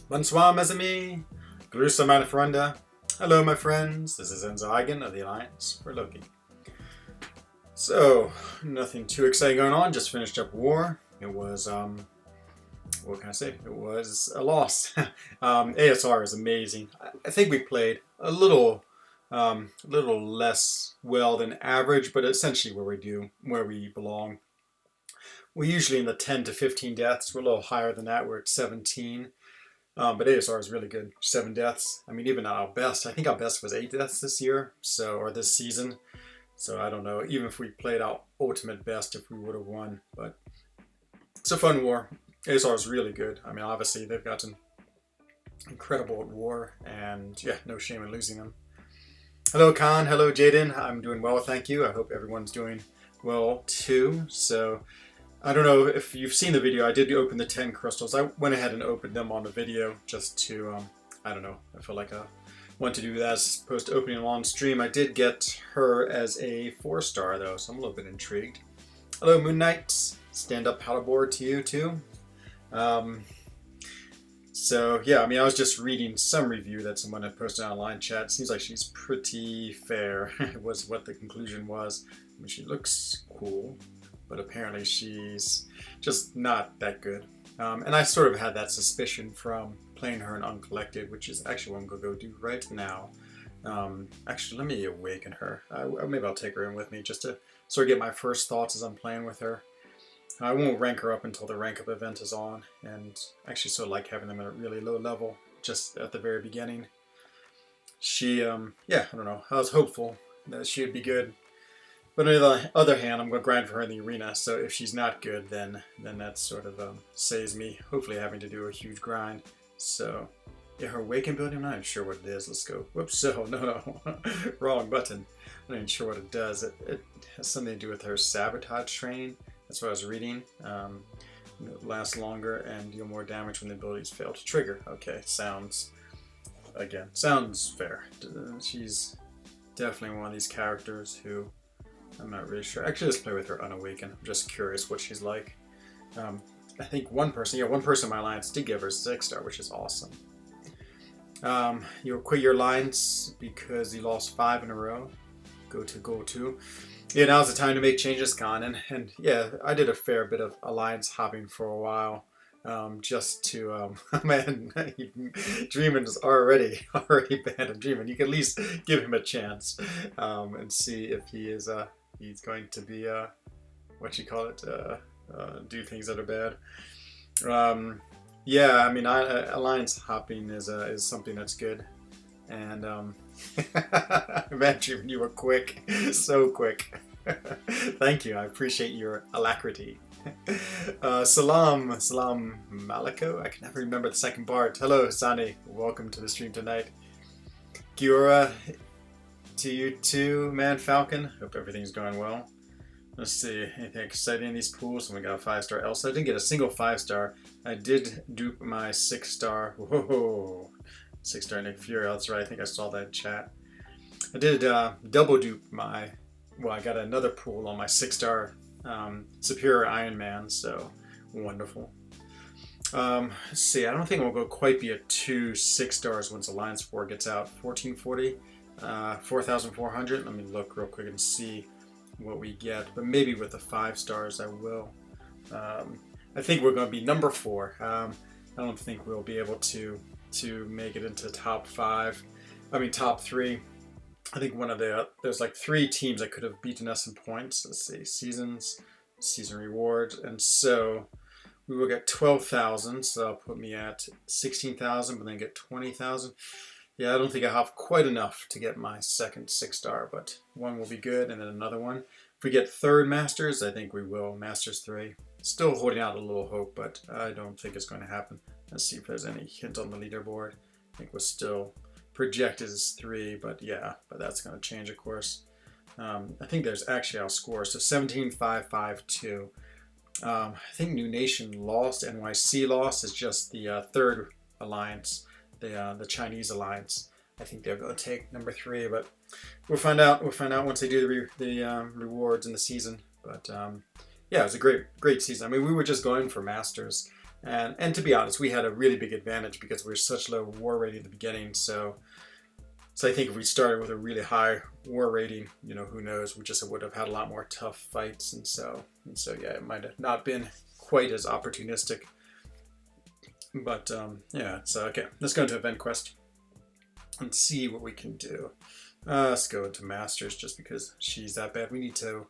Bonsoir, mes amis. Grusa, meine Freunde. Hello, my friends. This is frENZOne of the Alliance for Loki. So, nothing too exciting going on. Just finished up war. It was, what can I say? It was a loss. ASR is amazing. I think we played a little less well than average, but essentially where we belong. We're usually in the 10 to 15 deaths. We're a little higher than that. We're at 17. But ASR is really good. 7 deaths. I mean, even at our best, I think our best was 8 deaths this year, or this season. So I don't know, even if we played our ultimate best, if we would have won. But it's a fun war. ASR is really good. I mean, obviously, they've gotten incredible at war, and yeah, no shame in losing them. Hello, Khan. Hello, Jaden. I'm doing well, thank you. I hope everyone's doing well, too. So, I don't know if you've seen the video. I did open the 10 crystals. I went ahead and opened them on the video just to, I don't know, I feel like I want to do that as opposed to opening them on stream. I did get her as a 4-star, though, so I'm a little bit intrigued. Hello, Moon Knights. Stand up paddleboard to you, too. So, yeah, I mean, I was just reading some review that someone had posted online chat. Seems like she's pretty fair, was what the conclusion was. I mean, she looks cool, but apparently she's just not that good. And I sort of had that suspicion from playing her in Uncollected, which is actually what I'm going to go do right now. Actually, let me awaken her. Maybe I'll take her in with me just to sort of get my first thoughts as I'm playing with her. I won't rank her up until the rank up event is on, and actually sort of like having them at a really low level just at the very beginning. She, yeah, I don't know. I was hopeful that she would be good. But on the other hand, I'm going to grind for her in the arena, so if she's not good, then that sort of saves me hopefully having to do a huge grind. So, yeah, her Awaken ability, I'm not even sure what it is. Let's go. Whoops, no. Wrong button. I'm not even sure what it does. It has something to do with her sabotage training. That's what I was reading. It lasts longer and deal more damage when the abilities fail to trigger. Okay, sounds fair. She's definitely one of these characters who I'm not really sure. Actually, let's play with her unawakened. I'm just curious what she's like. I think one person in my alliance did give her a 6-star, which is awesome. You'll quit your alliance because you lost 5 in a row. Go to. Yeah, now's the time to make changes, Khan. And yeah, I did a fair bit of alliance hopping for a while. Just to, man, Dreamin is already banned in Dreamin. You can at least give him a chance and see if he is, he's going to be, do things that are bad. Yeah, I mean, alliance hopping is something that's good. And, man, Dreamin, you were quick. So quick. Thank you. I appreciate your alacrity. Salam Maliko. I can never remember the second part. Hello, Sani. Welcome to the stream tonight. Giora to you too, Man Falcon. Hope everything's going well. Let's see. Anything exciting in these pools? And we got a 5-star Elsa. I didn't get a single 5-star. I did dupe my 6-star. Whoa. 6-star Nick Fury. That's right. I think I saw that in chat. I did double dupe my... Well, I got another pool on my 6-star Superior Iron Man, so wonderful. Let's see, I don't think we'll go quite be at 2 6-stars once Alliance 4 gets out. 1440, 4,400. Let me look real quick and see what we get, but maybe with the 5 stars I will. I think we're going to be number 4. I don't think we'll be able to make it into top 3. I think there's like 3 teams that could have beaten us in points. Let's see, season rewards, and so we will get 12,000, so that'll put me at 16,000, but then get 20,000. Yeah, I don't think I have quite enough to get my second 6-star, but one will be good, and then another one. If we get 3rd Masters, I think we will. Masters 3. Still holding out a little hope, but I don't think it's going to happen. Let's see if there's any hint on the leaderboard. I think we're still projected as 3, but that's going to change, of course. I think there's actually our score, so 17,552. I think New Nation lost, NYC lost. Is just the 3rd alliance, the Chinese alliance. I think they're going to take number 3, but we'll find out. We'll find out once they do the rewards in the season. But yeah, it was a great season. I mean, we were just going for Masters, And to be honest, we had a really big advantage because we were such low war rating at the beginning. So I think if we started with a really high war rating, you know, who knows, we just would have had a lot more tough fights. And so yeah, it might have not been quite as opportunistic. But yeah, so okay, let's go into Event Quest and see what we can do. Let's go into Masters just because she's that bad. We need to...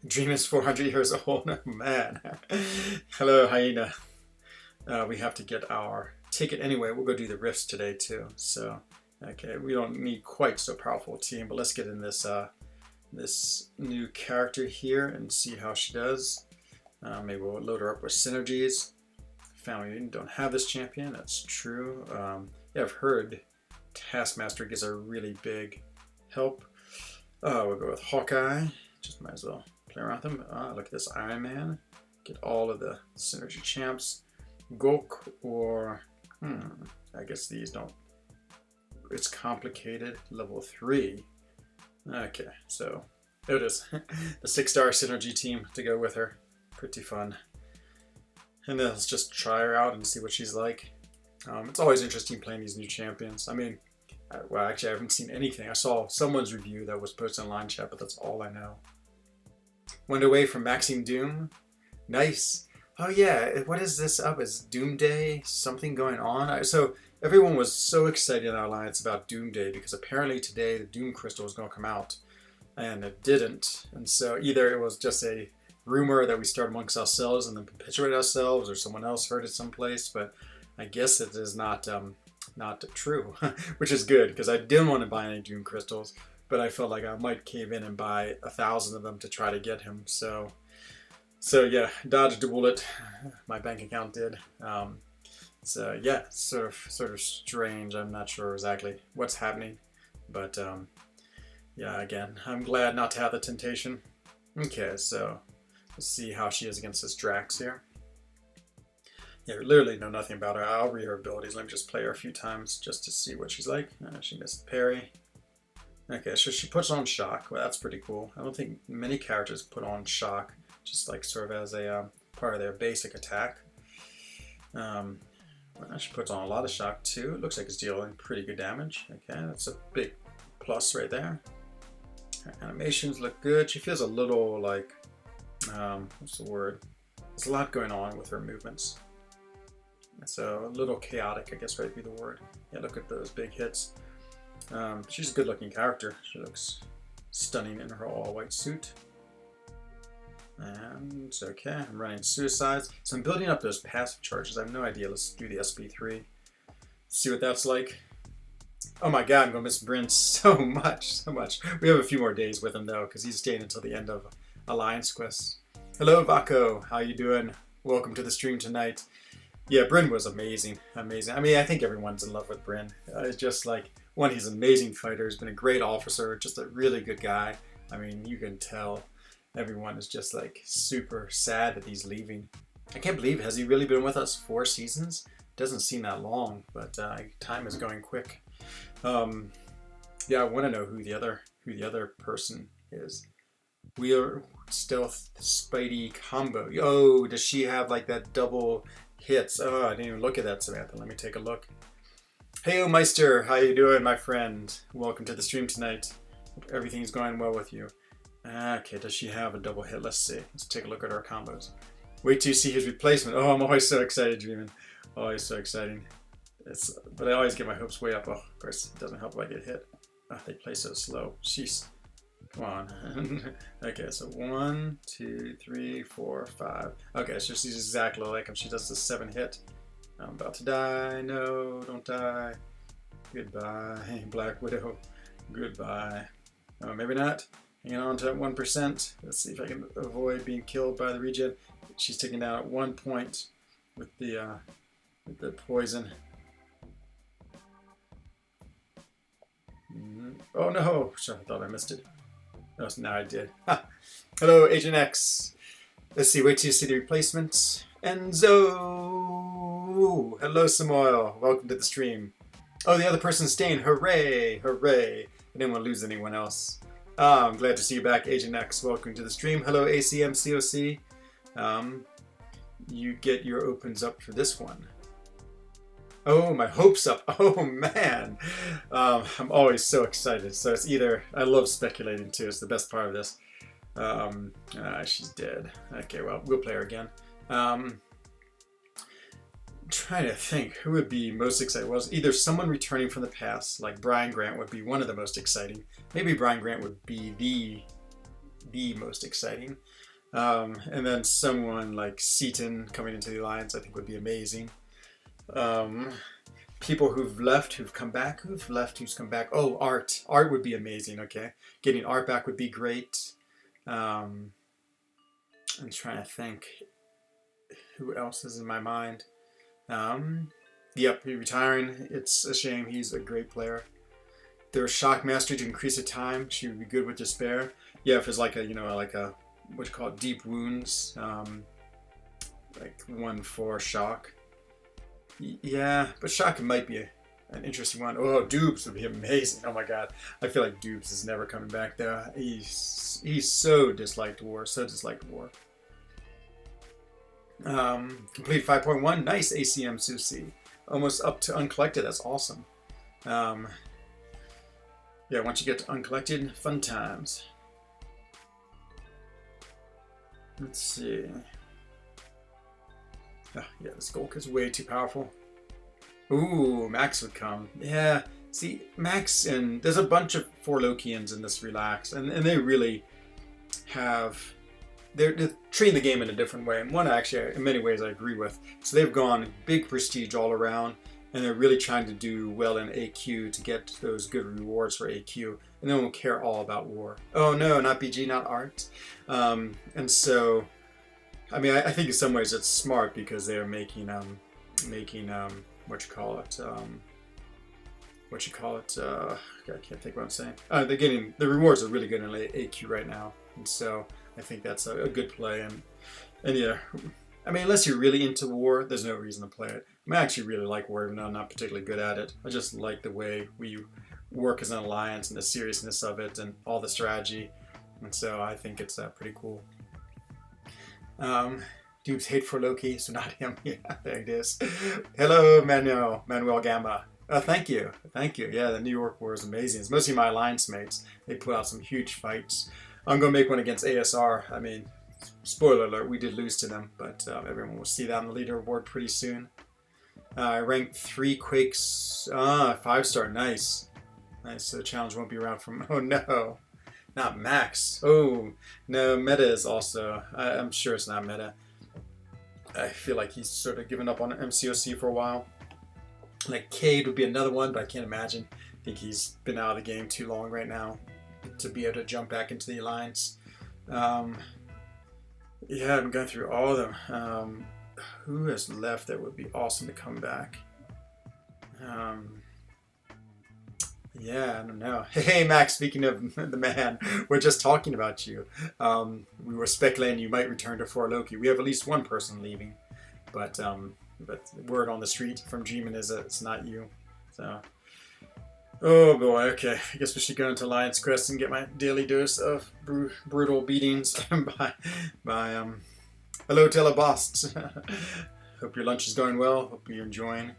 Dream is 400 years old. Oh, man. Hello, Hyena. We have to get our ticket anyway. We'll go do the rifts today too. So, okay, we don't need quite so powerful a team, but let's get in this this new character here and see how she does. Maybe we'll load her up with synergies. Found we don't have this champion. That's true. Yeah, I've heard Taskmaster gives a really big help. We'll go with Hawkeye. Just might as well play around with him. Look at this Iron Man. Get all of the synergy champs. Gok or I guess these don't. It's complicated. Level 3. Okay, so there it is. The 6-star synergy team to go with her. Pretty fun. And then let's just try her out and see what she's like. It's always interesting playing these new champions. I mean, well, actually, I haven't seen anything. I saw someone's review that was posted online chat, but that's all I know. Went away from Maxime Doom. Nice. Oh yeah, what is this up? Is Doom Day something going on? So everyone was so excited in our alliance about Doom Day because apparently today the Doom Crystal was going to come out, and it didn't. And so either it was just a rumor that we start amongst ourselves and then perpetuate ourselves, or someone else heard it someplace. But I guess it is not true, which is good because I didn't want to buy any Doom Crystals, but I felt like I might cave in and buy 1,000 of them to try to get him. So yeah, dodged a bullet. My bank account did. So yeah, sort of strange. I'm not sure exactly what's happening, but yeah, again, I'm glad not to have the temptation. Okay, so let's see how she is against this Drax here. Yeah, we literally know nothing about her. I'll read her abilities. Let me just play her a few times just to see what she's like. She missed the parry. Okay, so she puts on shock. Well, that's pretty cool. I don't think many characters put on shock, just like sort of as a part of their basic attack. Well, she puts on a lot of shock too. It looks like it's dealing pretty good damage. Okay, that's a big plus right there. Her animations look good. She feels a little like, what's the word? There's a lot going on with her movements. So a little chaotic, I guess would be the word. Yeah, look at those big hits. She's a good looking character. She looks stunning in her all white suit. And it's okay, I'm running suicides. So I'm building up those passive charges. I have no idea. Let's do the SP3. See what that's like. Oh my god, I'm going to miss Bryn so much. We have a few more days with him though, because he's staying until the end of Alliance Quest. Hello, Vaco. How you doing? Welcome to the stream tonight. Yeah, Bryn was amazing. I mean, I think everyone's in love with Bryn. It's just like, one, he's an amazing fighter. He's been a great officer, just a really good guy. I mean, you can tell everyone is just like super sad that he's leaving. I can't believe, has he really been with us 4 seasons? Doesn't seem that long, but time is going quick. Yeah, I want to know who the other person is. We are stealth Spidey combo. Oh, does she have like that double hits? Oh, I didn't even look at that, Samantha. Let me take a look. Hey, Meister, how you doing, my friend? Welcome to the stream tonight. Hope everything's going well with you. Okay, does she have a double hit? Let's see. Let's take a look at our combos. Wait till you see his replacement. Oh, I'm always so excited, Dreamin'. Always so exciting. But I always get my hopes way up. Oh, of course, it doesn't help if I get hit. Oh, they play so slow. Jeez. Come on. Okay, so 1, 2, 3, 4, 5. Okay, so she's exactly like him. She does the 7 hit. I'm about to die. No, don't die. Goodbye, Black Widow. Goodbye. Oh, maybe not. Hanging on to 1%. Let's see if I can avoid being killed by the regen. She's taken down at 1 point with the poison. Oh no! Sorry, I thought I missed it. No, now I did. Ha. Hello, Agent X. Let's see, wait till you see the replacement. Enzo! Hello, Samoil. Welcome to the stream. Oh, the other person's staying. Hooray! Hooray! I didn't want to lose anyone else. I'm glad to see you back, Agent X. Welcome to the stream. Hello, ACMCOC. you get your opens up for this one. Oh, my hopes up. Oh, man. I'm always so excited. So it's either, I love speculating too. It's the best part of this. She's dead. Okay, well, we'll play her again. Trying to think who would be most exciting. Well, either someone returning from the past, like Brian Grant would be one of the most exciting. Maybe Brian Grant would be the most exciting. And then someone like Seaton coming into the Alliance, I think would be amazing. People who've left, who've come back, who's come back. Oh, Art would be amazing. Okay, getting Art back would be great. I'm trying to think who else is in my mind. Yep, he's retiring. It's a shame. He's a great player. There's Shockmaster to increase the time. She would be good with Despair. Yeah, if it's like a, like a, what you call it, deep wounds. Like 1/4 Shock. Yeah, but Shock might be an interesting one. Oh, Dupes would be amazing. Oh my god. I feel like Dupes is never coming back though. He's so disliked war. Complete 5.1. Nice ACM Susi. Almost up to uncollected. That's awesome. Yeah, once you get to uncollected, fun times. Let's see. Oh, yeah, the Skulk is way too powerful. Ooh, Max would come. Yeah, see, Max and there's a bunch of 4 Lokians in this Relax, and they really have. They're treating the game in a different way, and one actually, in many ways, I agree with. So they've gone big prestige all around, and they're really trying to do well in AQ to get those good rewards for AQ, and they don't care all about war. Oh no, not BG, not Art. And so, I mean, I think in some ways it's smart because they're making what you call it. I can't think what I'm saying. They're getting the rewards are really good in AQ right now, and so I think that's a good play. And yeah, I mean, unless you're really into war, there's no reason to play it. I mean, I actually really like war, even though I'm not particularly good at it. I just like the way we work as an alliance and the seriousness of it and all the strategy, and so I think it's pretty cool. Dupes hate for Loki, so not him. Yeah, there it is. Hello, Manuel Gamba. Thank you. Yeah, the New York War is amazing. It's mostly my alliance mates. They put out some huge fights. I'm going to make one against ASR. I mean, spoiler alert, we did lose to them, but everyone will see that on the leaderboard pretty soon. Ranked 3 Quakes. 5-star, nice. Nice, so the challenge won't be around from... Oh no, not Max. Oh, no, Meta is also... I'm sure it's not Meta. I feel like he's sort of given up on MCOC for a while. Like Cade would be another one, but I can't imagine. I think he's been out of the game too long right now to be able to jump back into the Alliance. Yeah, I'm going through all of them. Who has left that would be awesome to come back? Yeah, I don't know. Hey, Max, speaking of the man, we're just talking about you. We were speculating you might return to 4 Loki. We have at least one person leaving, but word on the street from Dreamin' is that it's not you. So, oh boy, okay. I guess we should go into Alliance Crest and get my daily dose of brutal beatings by hello, Telebosts. Hope your lunch is going well. Hope you're enjoying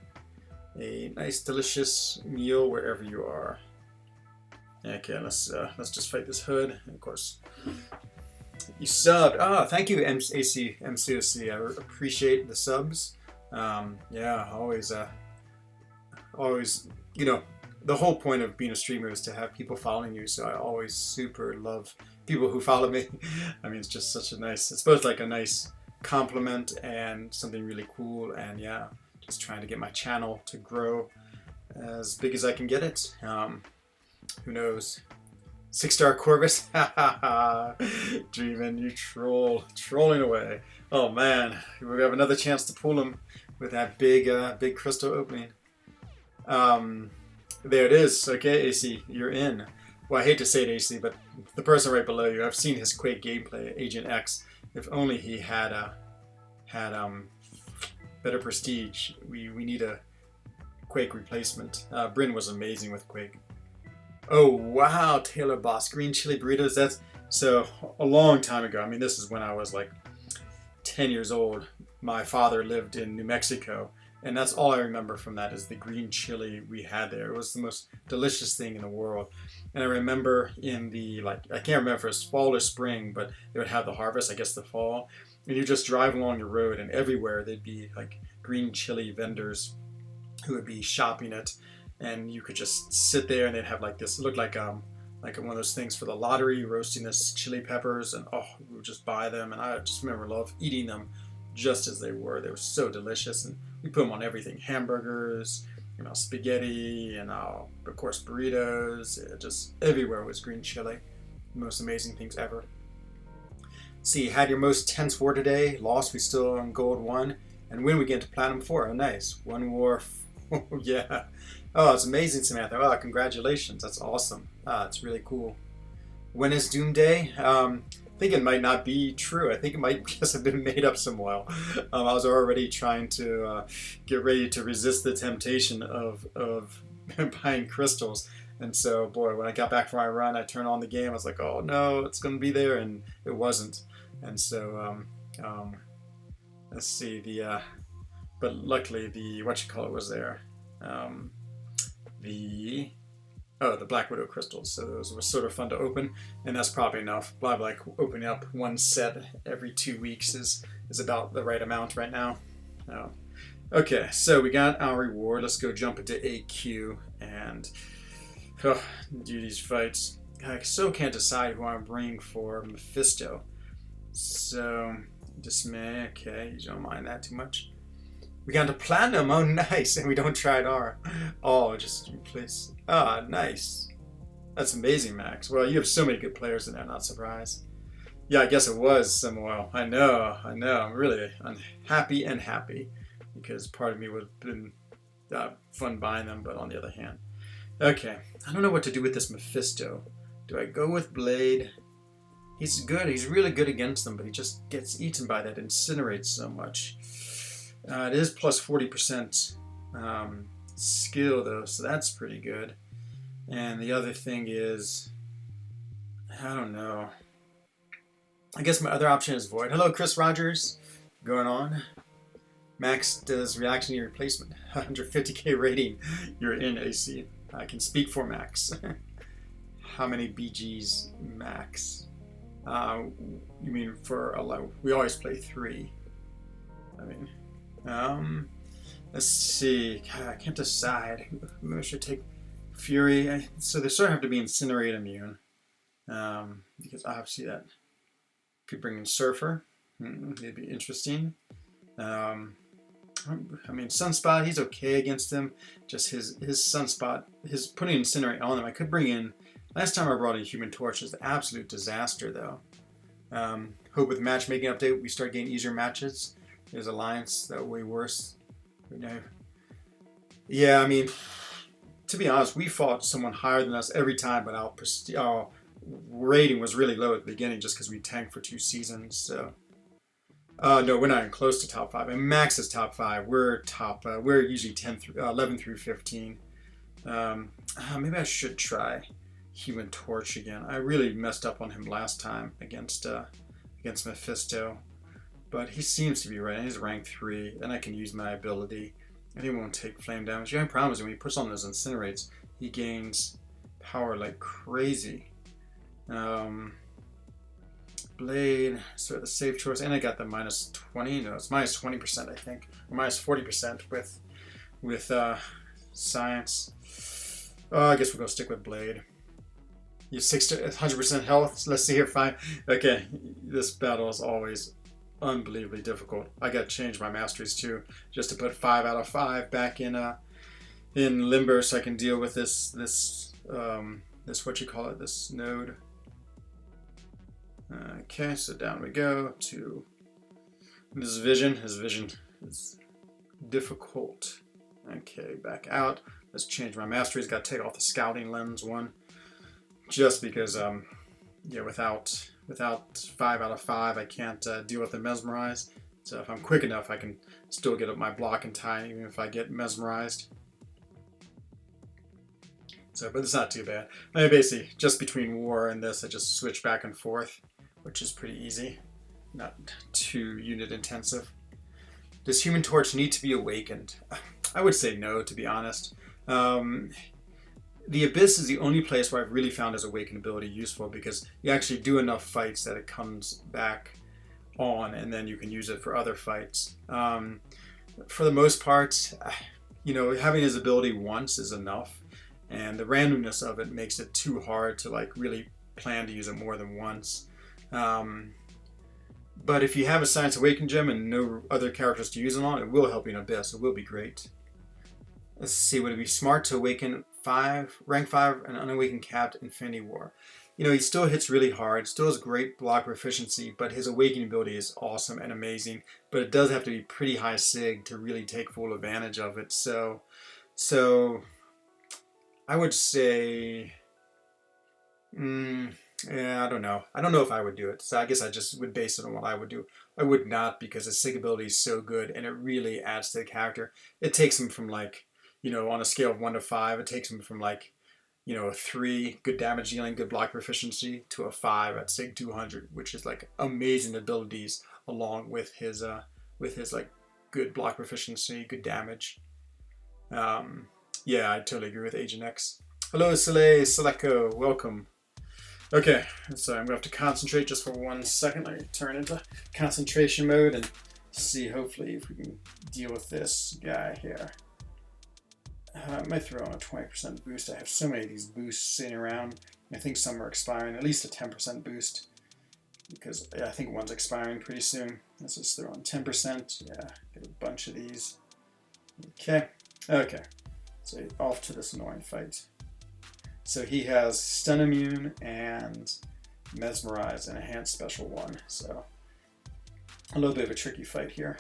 a nice, delicious meal wherever you are. Okay, let's just fight this hood. And of course, you subbed. Thank you, MCOC. I appreciate the subs. Yeah, always, the whole point of being a streamer is to have people following you. So I always super love people who follow me. I mean, it's just such a nice. It's both like a nice compliment and something really cool. And yeah. Just trying to get my channel to grow as big as I can get it. Who knows? 6-star Corvus. Dreamin', you trolling away. Oh man, we have another chance to pull him with that big crystal opening. There it is. Okay, AC, you're in. Well, I hate to say it, AC, but the person right below you, I've seen his Quake gameplay, Agent X. If only he had better prestige. We need a Quake replacement. Bryn was amazing with Quake. Oh wow, Taylor Boss, green chili burritos. That's so a long time ago. I mean, this is when I was like 10 years old, my father lived in New Mexico, and that's all I remember from that is the green chili we had there. It was the most delicious thing in the world. And I remember in the, like, I can't remember if it was fall or spring, but they would have the harvest, I guess the fall, and you just drive along the road, and everywhere there'd be like green chili vendors who would be shopping it, and you could just sit there, and they'd have like this, it looked like one of those things for the lottery, roasting this chili peppers, and oh, we would just buy them, and I just remember love eating them just as they were. They were so delicious, and we put them on everything: hamburgers, spaghetti, and of course burritos. Just everywhere was green chili. The most amazing things ever. See, had your most tense war today. Lost, we still on gold 1, and win we get to platinum 4. Oh, nice. One war. Oh, yeah. Oh, it's amazing, Samantha. Oh, congratulations. That's awesome. It's really cool. When is Doomday? I think it might not be true. I think it might just have been made up somewhere. I was already trying to get ready to resist the temptation of buying crystals. And so, boy, when I got back from my run, I turned on the game. I was like, oh, no, it's going to be there. And it wasn't. And so, let's see, but luckily the, was there. The Black Widow crystals. So those were sort of fun to open, and that's probably enough. Like opening up one set every 2 weeks is about the right amount right now. Okay, so we got our reward. Let's go jump into AQ and do these fights. I still can't decide who I'm bringing for Mephisto. So, dismay. Okay, you don't mind that too much. We got to platinum. Oh, nice. And we don't try it R. Oh, just replace. Ah, nice. That's amazing, Max. Well, you have so many good players in there. Not surprised. Yeah, I guess it was Samuel. I know. I'm really unhappy and happy because part of me would have been fun buying them, but on the other hand. Okay. I don't know what to do with this Mephisto. Do I go with Blade? He's good. He's really good against them, but he just gets eaten by that Incinerate so much. It is plus 40% skill, though, so that's pretty good. And the other thing is, I don't know. I guess my other option is Void. Hello, Chris Rogers. Going on. Max does reaction to your replacement. 150k rating. You're in AC. I can speak for Max. How many BGs Max? You mean for 11? We always play 3. I mean... let's see. God, I can't decide. Maybe I should take Fury. So they sort of have to be Incinerate immune. Because obviously that could bring in Surfer. It'd be interesting. I mean, Sunspot, he's okay against him. Just his Sunspot, his putting Incinerate on him. I could bring in... Last time I brought in Human Torch was an absolute disaster, though. Hope with matchmaking update we start getting easier matches. There's Alliance that way worse. Yeah, I mean, to be honest, we fought someone higher than us every time, but our rating was really low at the beginning just because we tanked for 2 seasons. So, no, we're not even close to top 5. And Max is top 5. We're top. We're usually 11 through 15. Maybe I should try Human Torch again. I really messed up on him last time against Mephisto. But he seems to be right. He's rank 3, and I can use my ability. And he won't take flame damage. The only problem is when he puts on those Incinerates, he gains power like crazy. Blade, so the safe choice, and I got the minus 20. No, it's minus 20%, I think, or minus 40% with science. Oh, I guess we'll go stick with Blade. You 100% health. Let's see here. Fine. Okay, this battle is always unbelievably difficult. I got to change my masteries too, just to put 5 out of 5 back in Limber, so I can deal with this what you call it, this node. Okay, so down we go to this vision. His vision is difficult. Okay, back out. Let's change my masteries. Got to take off the scouting lens one, just because yeah, without 5 out of 5, I can't deal with the mesmerize. So if I'm quick enough, I can still get up my block in time, even if I get mesmerized. So, but it's not too bad. I mean, basically, just between war and this, I just switch back and forth, which is pretty easy. not too unit intensive. Does Human Torch need to be awakened? I would say no, to be honest. The Abyss is the only place where I've really found his awakened ability useful, because you actually do enough fights that it comes back on, and then you can use it for other fights. For the most part, having his ability once is enough, and the randomness of it makes it too hard to like really plan to use it more than once. But if you have a Science Awakened gem and no other characters to use it on, it will help you in Abyss. It will be great. Let's see, would it be smart to awaken rank 5 an unawakened Capped Infinity War? He still hits really hard, still has great block proficiency, but his awakening ability is awesome and amazing. But it does have to be pretty high sig to really take full advantage of it. So I would say, yeah, I don't know. I don't know if I would do it. So I guess I just would base it on what I would do. I would not, because his sig ability is so good and it really adds to the character. It takes him from like, on a scale of 1 to 5, it takes him from like, a 3, good damage dealing, good block proficiency, to a 5 at sig 200, which is like amazing abilities along with his like good block proficiency, good damage. Yeah, I totally agree with Agent X. Hello, Soleil Seleko, welcome. Okay, so I'm gonna have to concentrate just for 1 second. Let me turn into concentration mode and see, hopefully, if we can deal with this guy here. I might throw on a 20% boost. I have so many of these boosts sitting around. I think some are expiring, at least a 10% boost, because I think one's expiring pretty soon. Let's just throw on 10%. Yeah, get a bunch of these. Okay, so off to this annoying fight. So he has Stun Immune and Mesmerize and Enhanced Special 1. So a little bit of a tricky fight here.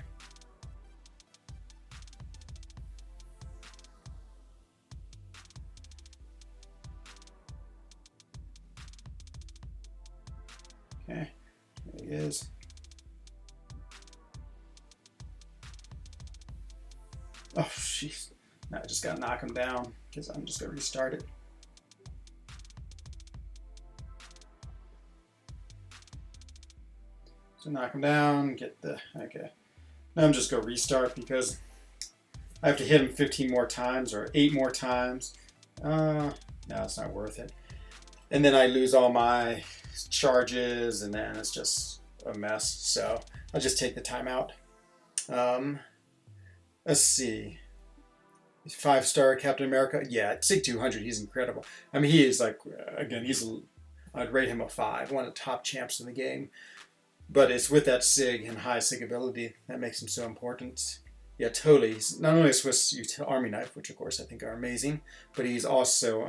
Okay, there he is. Oh, jeez. Now I just gotta knock him down, because I'm just gonna restart it. So knock him down, okay. Now I'm just gonna restart, because I have to hit him 15 more times or 8 more times. No, it's not worth it. And then I lose all my charges, and then it's just a mess. So I'll just take the time out. Let's see. 5-star Captain America. Yeah, at SIG 200, he's incredible. I mean, he is like, again, I'd rate him a 5, one of the top champs in the game. But it's with that SIG and high SIG ability that makes him so important. Yeah, totally. He's not only a Swiss Army knife, which of course I think are amazing, but he's also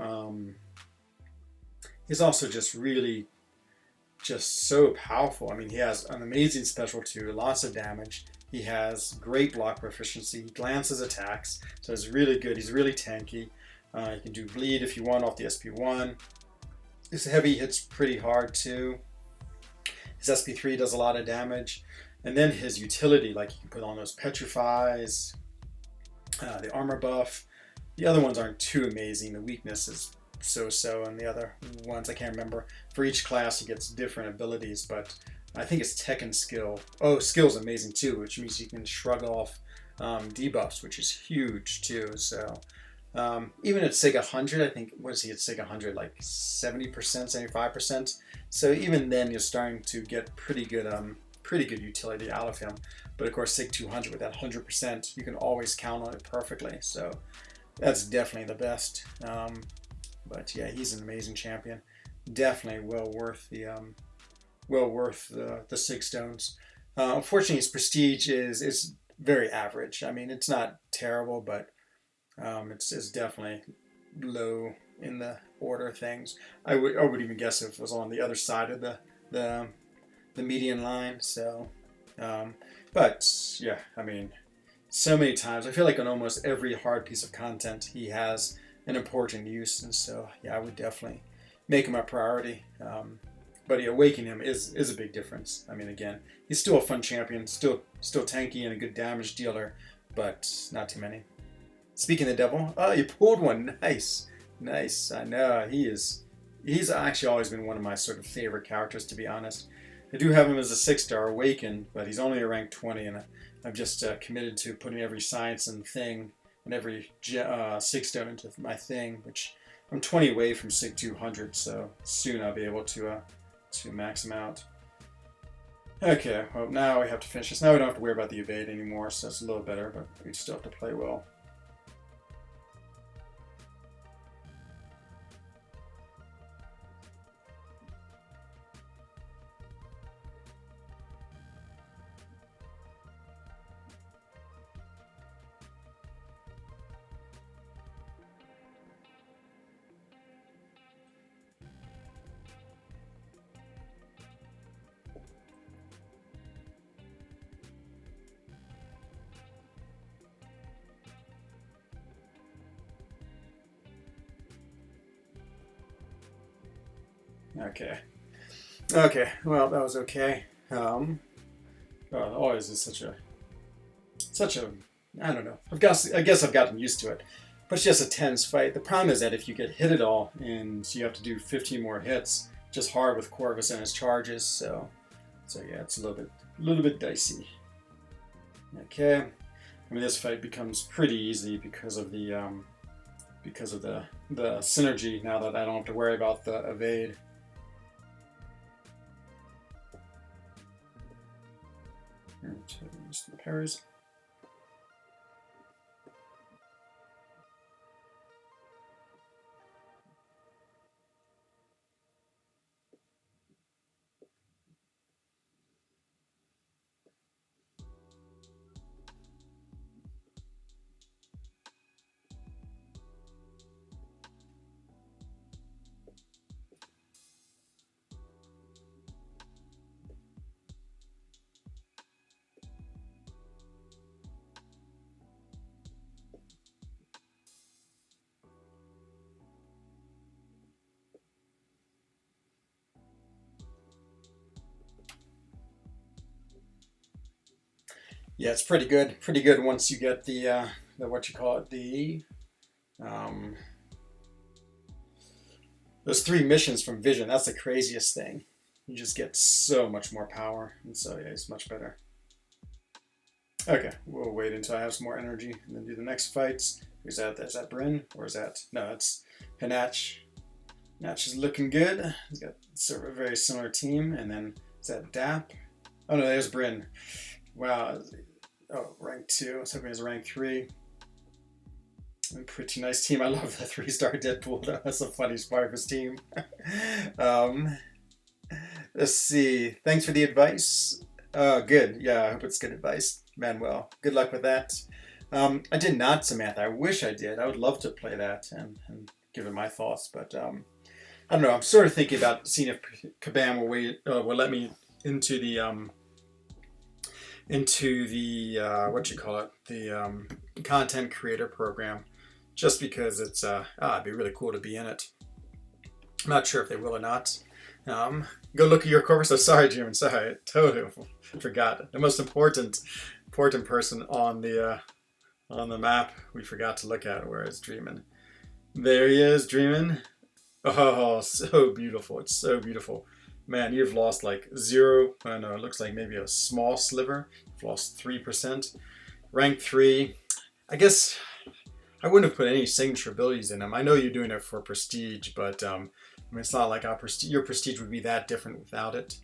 just so powerful. I mean, he has an amazing special 2, lots of damage. He has great block proficiency, glances attacks, so it's really good. He's really tanky. You can do bleed if you want off the SP1. His heavy hits pretty hard too. His SP3 does a lot of damage. And then his utility, like you can put on those petrifies, the armor buff. The other ones aren't too amazing. The weakness is so-so, and the other ones I can't remember. For each class he gets different abilities, but I think it's tech and skill. Oh, skill's amazing too, which means you can shrug off debuffs, which is huge too. So even at SIG 100, I think, what is he at SIG 100, like 70%, 75%. So even then you're starting to get pretty good utility out of him. But of course SIG 200 with that 100%, you can always count on it perfectly. So that's definitely the best. But yeah, he's an amazing champion. Definitely well worth the 6 stones. Unfortunately, his prestige is very average. I mean, it's not terrible, but it's definitely low in the order of things. I would even guess if it was on the other side of the median line. So, but yeah, I mean, so many times I feel like on almost every hard piece of content he has an important use, and so yeah, I would definitely make him a priority. But yeah, awakening him is a big difference. I mean, again, he's still a fun champion, still tanky and a good damage dealer, but not too many. Speaking of the devil, oh, you pulled one. Nice. I know he's actually always been one of my sort of favorite characters, to be honest. I do have him as a 6-star awakened, but he's only a rank 20, and I've just committed to putting every science and thing and every sig stone into my thing, which I'm 20 away from sig 200, so soon I'll be able to max him out. Okay, well now we have to finish this. Now we don't have to worry about the evade anymore, so it's a little better, but we still have to play well. Okay. Okay, well, that was okay. Always is such a, I don't know. I guess I've gotten used to it. But it's just a tense fight. The problem is that if you get hit at all, and you have to do 15 more hits, just hard with Corvus and his charges. So yeah, it's a little bit dicey. Okay, I mean this fight becomes pretty easy because of the synergy. Now that I don't have to worry about the evade. Just the parries. Yeah, it's pretty good. Pretty good once you get the what you call it, um, those 3 missions from Vision. That's the craziest thing. You just get so much more power, and so yeah, it's much better. Okay, we'll wait until I have some more energy and then do the next fights. Is that Bryn or is that no? That's Hanach. Hanach is looking good. He's got sort of a very similar team, and then is that Dap? Oh no, there's Bryn. Wow. Oh, rank 2. I was hoping it was rank 3. A pretty nice team. I love the 3-star Deadpool. That's the funniest part of his team. Let's see. Thanks for the advice. Good. Yeah, I hope it's good advice, Manuel. Good luck with that. I did not, Samantha. I wish I did. I would love to play that and give it my thoughts, but I don't know. I'm sort of thinking about seeing if Kabam will let me into the what you call it, the content creator program, just because it's it'd be really cool to be in it. I'm not sure if they will or not. Go look at your course. Oh, sorry, Jim. Sorry, I totally forgot the most important person on the map. We forgot to look at. Where is Dreamin'? There he is, Dreamin'. Oh, so beautiful. It's so beautiful. Man, you've lost like 0. I don't know, it looks like maybe a small sliver. You've lost 3%. Rank 3. I guess I wouldn't have put any signature abilities in them. I know you're doing it for prestige, but I mean, it's not like your prestige would be that different without it.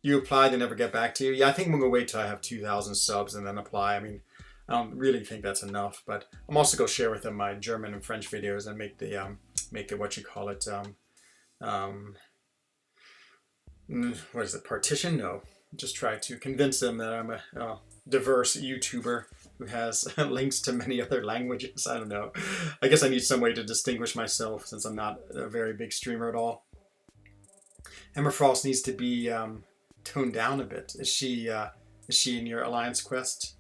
You apply, they never get back to you. Yeah, I think I'm going to wait till I have 2,000 subs and then apply. I mean, I don't really think that's enough, but I'm also going to share with them my German and French videos and make the what you call it, what is it, partition? No. Just try to convince them that I'm a diverse YouTuber who has links to many other languages. I don't know. I guess I need some way to distinguish myself since I'm not a very big streamer at all. Emma Frost needs to be toned down a bit. Is she in your Alliance quest?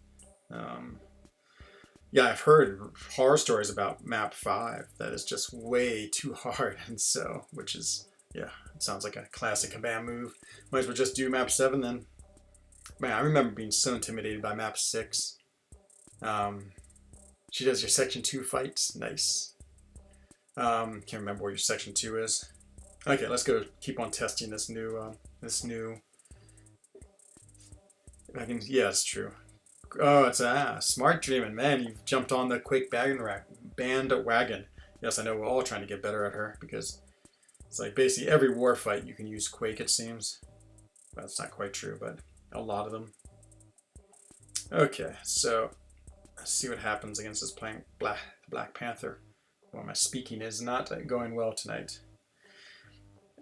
Yeah, I've heard horror stories about map 5 that is just way too hard, and so, which is, yeah, it sounds like a classic Kabam move. Might as well just do map 7 then. Man, I remember being so intimidated by map 6. She does your section 2 fights. Nice. Can't remember where your section 2 is. Okay, let's go keep on testing this new I can, yeah, it's true. Oh, it's smart dreaming. Man, you've jumped on the quick bandwagon. Yes, I know we're all trying to get better at her because it's like basically every war fight you can use Quake, it seems. That's not quite true, but a lot of them. Okay, so let's see what happens against this playing Black Panther. Well, my speaking is not going well tonight.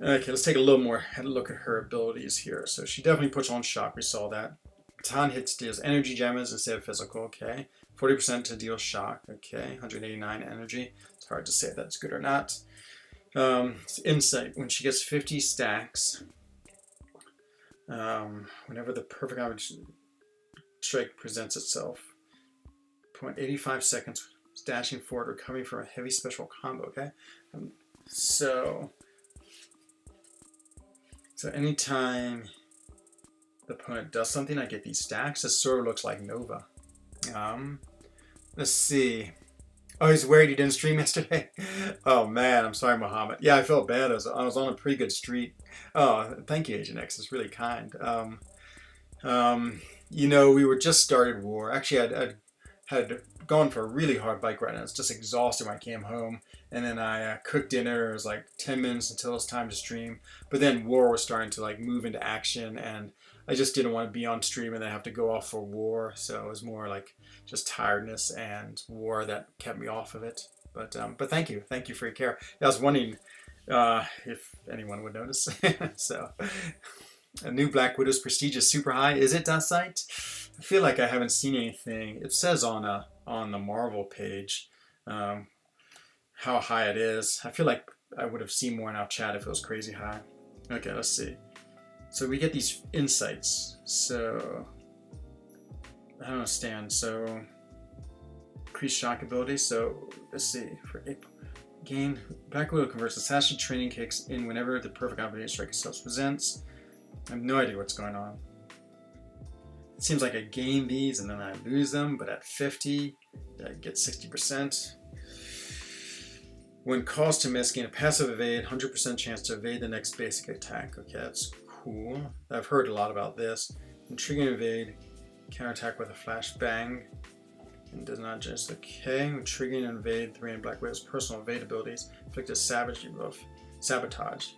Okay, let's take a little more look at her abilities here. So she definitely puts on shock. We saw that. Baton hits deals energy damage instead of physical. Okay. 40% to deal shock. Okay. 189 energy. It's hard to say if that's good or not. Insight. When she gets 50 stacks, whenever the perfect average strike presents itself, 0.85 seconds, dashing forward, recovering from a heavy special combo. Okay. So anytime the opponent does something, I get these stacks. This sort of looks like Nova. Let's see. Oh, he's worried he didn't stream yesterday. Oh man, I'm sorry, Muhammad. Yeah, I felt bad. I was on a pretty good streak. Oh, thank you, Agent X. It's really kind. You know, we were just started war. Actually, I'd had gone for a really hard bike ride, and I was just exhausted when I came home. And then I cooked dinner. It was like 10 minutes until it was time to stream. But then war was starting to like move into action, and I just didn't want to be on stream and then have to go off for war. So it was more like just tiredness and war that kept me off of it. But thank you for your care. I was wondering if anyone would notice. So a new Black Widow's prestige is super high. Is it, Dust-Site? I feel like I haven't seen anything. It says on the Marvel page how high it is. I feel like I would have seen more in our chat if it was crazy high. Okay, let's see. So we get these insights. So I don't understand. So increased shock ability. So let's see. For gain, Black Widow converts assassin training kicks in whenever the perfect opportunity strike itself presents. I have no idea what's going on. It seems like I gain these and then I lose them, but at 50, I get 60%. When caused to miss, gain a passive evade, 100% chance to evade the next basic attack. Okay, that's cool. I've heard a lot about this. Intriguing evade, counterattack with a flash bang. And does not just okay. Intriguing and evade, 3 in Black Widow's personal evade abilities. Inflict a savage buff. Sabotage.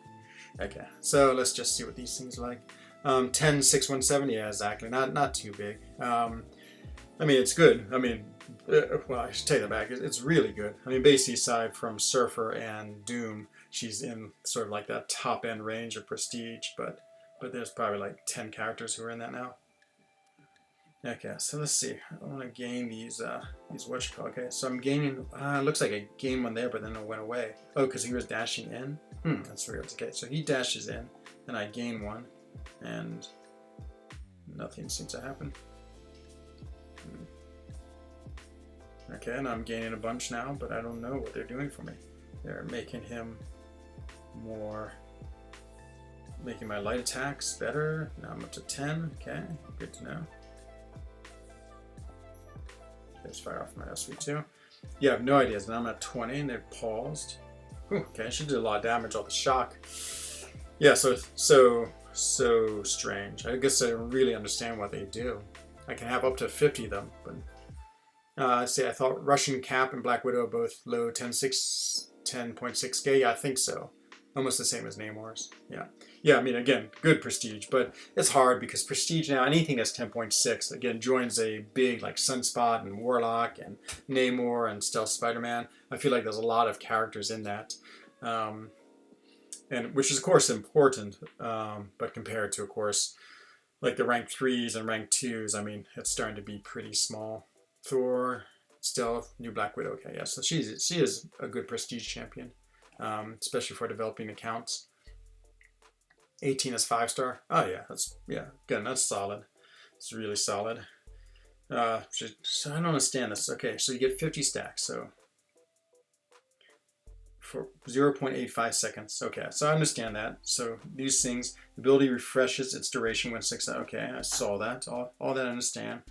Okay, so let's just see what these things are like. 10-6-1-7, yeah, exactly. Not too big. I mean, it's good. I mean, well, I should take that back. It's really good. I mean, basically, aside from Surfer and Doom, she's in sort of like that top end range of prestige. But there's probably like 10 characters who are in that now. Okay, so let's see. I want to gain these whatchamacallit. Okay, so I'm gaining. Looks like I gained one there, but then it went away. Oh, because he was dashing in. That's weird. Okay, so he dashes in, and I gain one, and nothing seems to happen. Okay, and I'm gaining a bunch now, but I don't know what they're doing for me. They're making him more, making my light attacks better. Now I'm up to 10. Okay, good to know. Let's fire off my SV2. Yeah, I have no ideas. Now I'm at 20 and they're paused. Ooh, okay, I should do a lot of damage off the shock. Yeah, so strange. I guess I don't really understand what they do. I can have up to 50 of them, but I thought Russian Cap and Black Widow are both low 10.6k. Yeah, I think so. Almost the same as Namor's. Yeah. Yeah, I mean, again, good prestige, but it's hard because prestige now, anything that's 10.6, again, joins a big like Sunspot and Warlock and Namor and Stealth Spider-Man. I feel like there's a lot of characters in that, and which is, of course, important, but compared to, of course, like the rank 3s and rank 2s, I mean, it's starting to be pretty small. Thor, Stealth, new Black Widow. Okay, yeah, so she is a good prestige champion, especially for developing accounts. 18 is 5-star. Oh yeah, again, that's solid. It's really solid. So I don't understand this. Okay, so you get 50 stacks. So for 0.85 seconds. Okay, so I understand that. So these things, the ability refreshes its duration when 6. Okay, I saw that. All that I understand.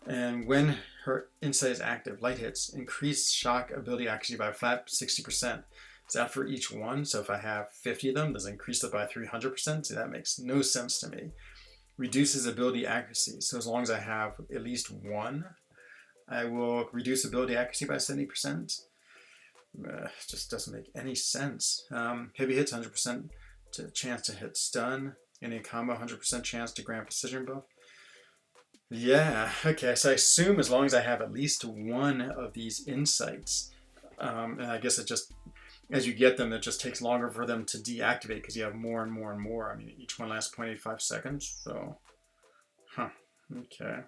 And when her insight is active, light hits, increase shock ability accuracy by a flat 60%. Is that for each one? So if I have 50 of them, does it increase it by 300%? See, that makes no sense to me. reduces ability accuracy. So as long as I have at least one, I will reduce ability accuracy by 70%. Just doesn't make any sense. Heavy hits, 100% chance to hit stun. Any combo, 100% chance to grant precision buff. Yeah, okay, so I assume as long as I have at least one of these insights, and I guess it just, as you get them, it just takes longer for them to deactivate because you have more and more and more. I mean, each one lasts 0.85 seconds, so, okay.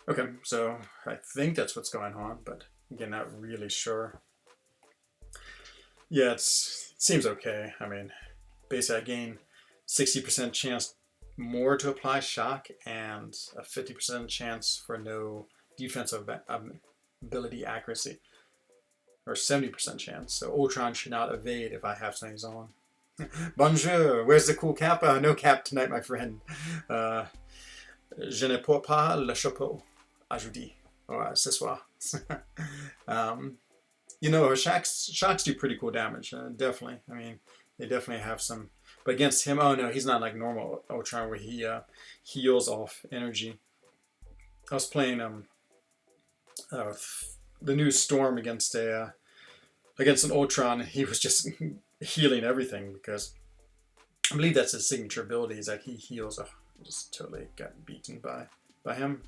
Okay, so I think that's what's going on, but again, not really sure. Yeah, it seems okay. I mean, basically I gain 60% chance more to apply shock and a 50% chance for no defensive ability accuracy, or 70% chance. So Ultron should not evade if I have things on. Bonjour, where's the cool cap? No cap tonight, my friend. Je ne porte pas le chapeau. Ajouti. Alright, ce soir. You know, shocks do pretty cool damage. Definitely. I mean, they definitely have some. But against him, oh no, he's not like normal Ultron where he heals off energy. I was playing the new Storm against an Ultron. He was just healing everything because I believe that's his signature ability, is that he heals. Oh, I just totally got beaten by him.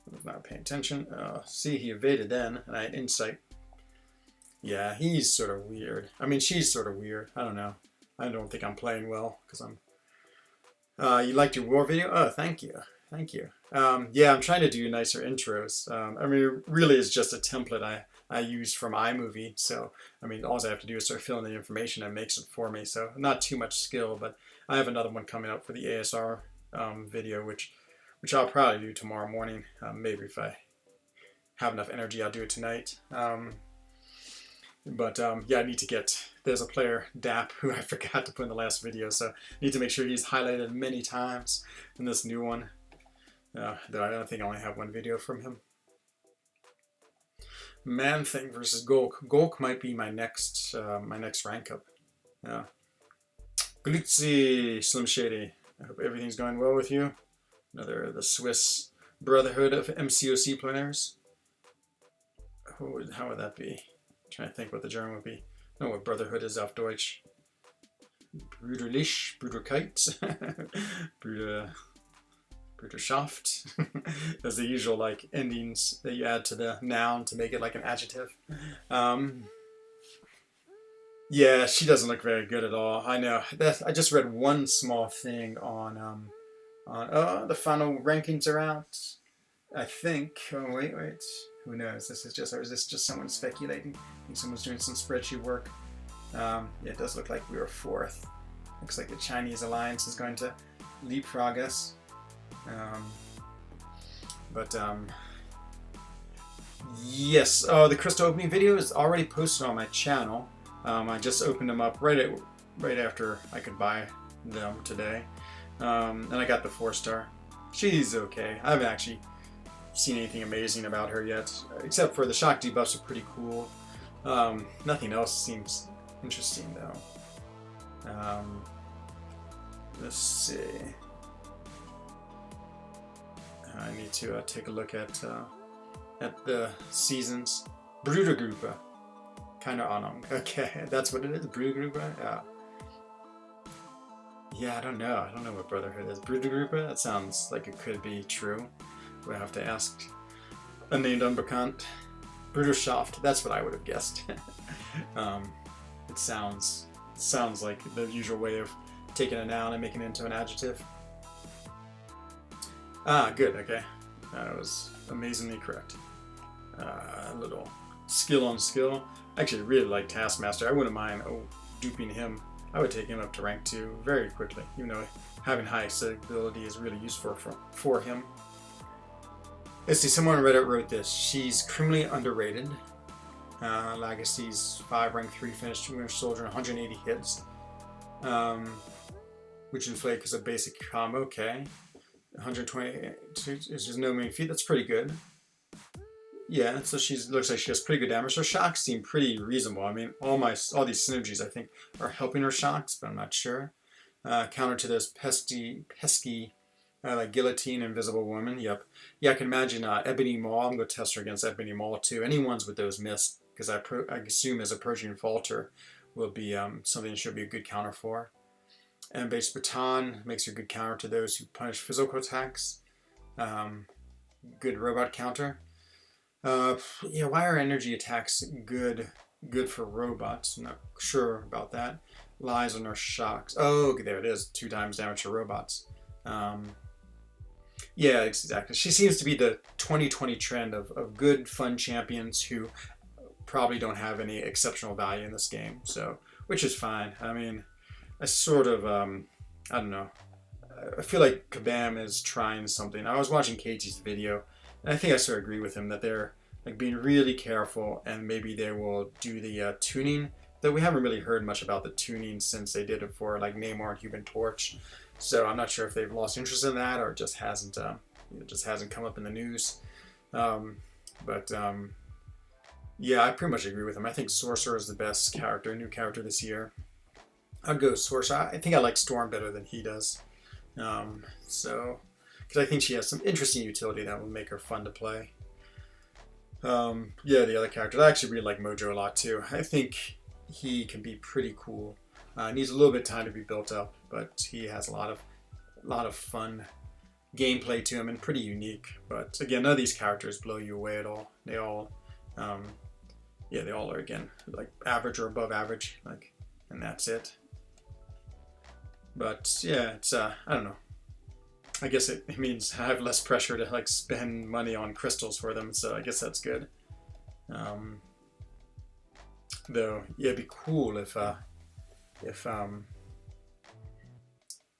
I was not paying attention. See, he evaded then, and I had insight. Yeah, he's sort of weird. I mean, she's sort of weird. I don't know. I don't think I'm playing well because I'm. You liked your war video? Oh, thank you, thank you. Yeah, I'm trying to do nicer intros. I mean, really, it's just a template I use from iMovie. So I mean, all I have to do is start filling the information and it makes it for me. So not too much skill, but I have another one coming up for the ASR video, which I'll probably do tomorrow morning. Maybe if I have enough energy, I'll do it tonight. But yeah, I need to get, there's a player, DAP, who I forgot to put in the last video, so I need to make sure he's highlighted many times in this new one. Though I don't think I only have one video from him. Man-Thing versus Gulk. Gulk might be my next rank up. Yeah. Glitzy, Slim Shady. I hope everything's going well with you. The Swiss Brotherhood of MCOC players. How would that be? I'm trying to think what the German would be. I know what Brotherhood is auf Deutsch. Brüderlich, Brüderkeit, Brüderschaft. There's the usual like endings that you add to the noun to make it like an adjective. Yeah, she doesn't look very good at all. I know. I just read one small thing on the final rankings are out. I think. Oh wait. Who knows? Is this just someone speculating? I think someone's doing some spreadsheet work. Yeah, it does look like we were 4th. Looks like the Chinese alliance is going to leapfrog us. Yes. Oh, the crystal opening video is already posted on my channel. I just opened them up right after I could buy them today, and I got the 4-star. She's okay. I haven't actually seen anything amazing about her yet, except for the shock debuffs are pretty cool. Nothing else seems interesting though. Let's see. I need to take a look at the seasons. Brudergruppe. Keine Ahnung. Okay, that's what it is. Brudergruppe. Yeah. Yeah, I don't know. I don't know what Brotherhood is. Brudergruppe. That sounds like it could be true. We have to ask a named unbekannt. Bruderschaft. That's what I would have guessed. It sounds like the usual way of taking a noun and making it into an adjective. Ah, good. Okay, that was amazingly correct. A little skill on skill. I actually really like Taskmaster. I wouldn't mind duping him. I would take him up to rank 2 very quickly. Even though having high ability is really useful for him. Let's see, someone on Reddit wrote this. She's criminally underrated. Legacy's 5, rank 3, finished 2 soldier, 180 hits. Which inflate because of basic combo. Okay. 120 is just no main feat. That's pretty good. Yeah, so looks like she has pretty good damage. Her shocks seem pretty reasonable. I mean, all these synergies I think are helping her shocks, but I'm not sure. Counter to those pesky Like Guillotine, Invisible Woman. Yep. Yeah, I can imagine Ebony Maw. I'm going to test her against Ebony Maw too. Any ones with those miss, because I assume as a Persian Falter will be something that should be a good counter for. And Base Baton makes a good counter to those who punish physical attacks. Um, Good robot counter. Yeah, why are energy attacks good for robots? I'm not sure about that. Lies on our shocks. Oh, okay, there it is. 2 times damage to robots. Yeah, exactly. She seems to be the 2020 trend of good, fun champions who probably don't have any exceptional value in this game. So, which is fine. I mean, I sort of, I don't know. I feel like Kabam is trying something. I was watching KG's video, and I think I sort of agree with him that they're like being really careful, and maybe they will do the tuning. Though we haven't really heard much about the tuning since they did it for like Namor and Human Torch, so I'm not sure if they've lost interest in that or it just hasn't come up in the news. But yeah, I pretty much agree with him. I think Sorcerer is the best character, new character this year. I'd go Sorcerer. I think I like Storm better than he does. So, because I think she has some interesting utility that will make her fun to play. Yeah, the other characters. I actually really like Mojo a lot too. I think he can be pretty cool. Needs a little bit of time to be built up, but he has a lot of fun gameplay to him and pretty unique. But again, none of these characters blow you away at all. They all, yeah, they all are again like average or above average, like, and that's it. But yeah, it's I don't know. I guess it means I have less pressure to like spend money on crystals for them, so I guess that's good. Though, yeah, it'd be cool if yeah,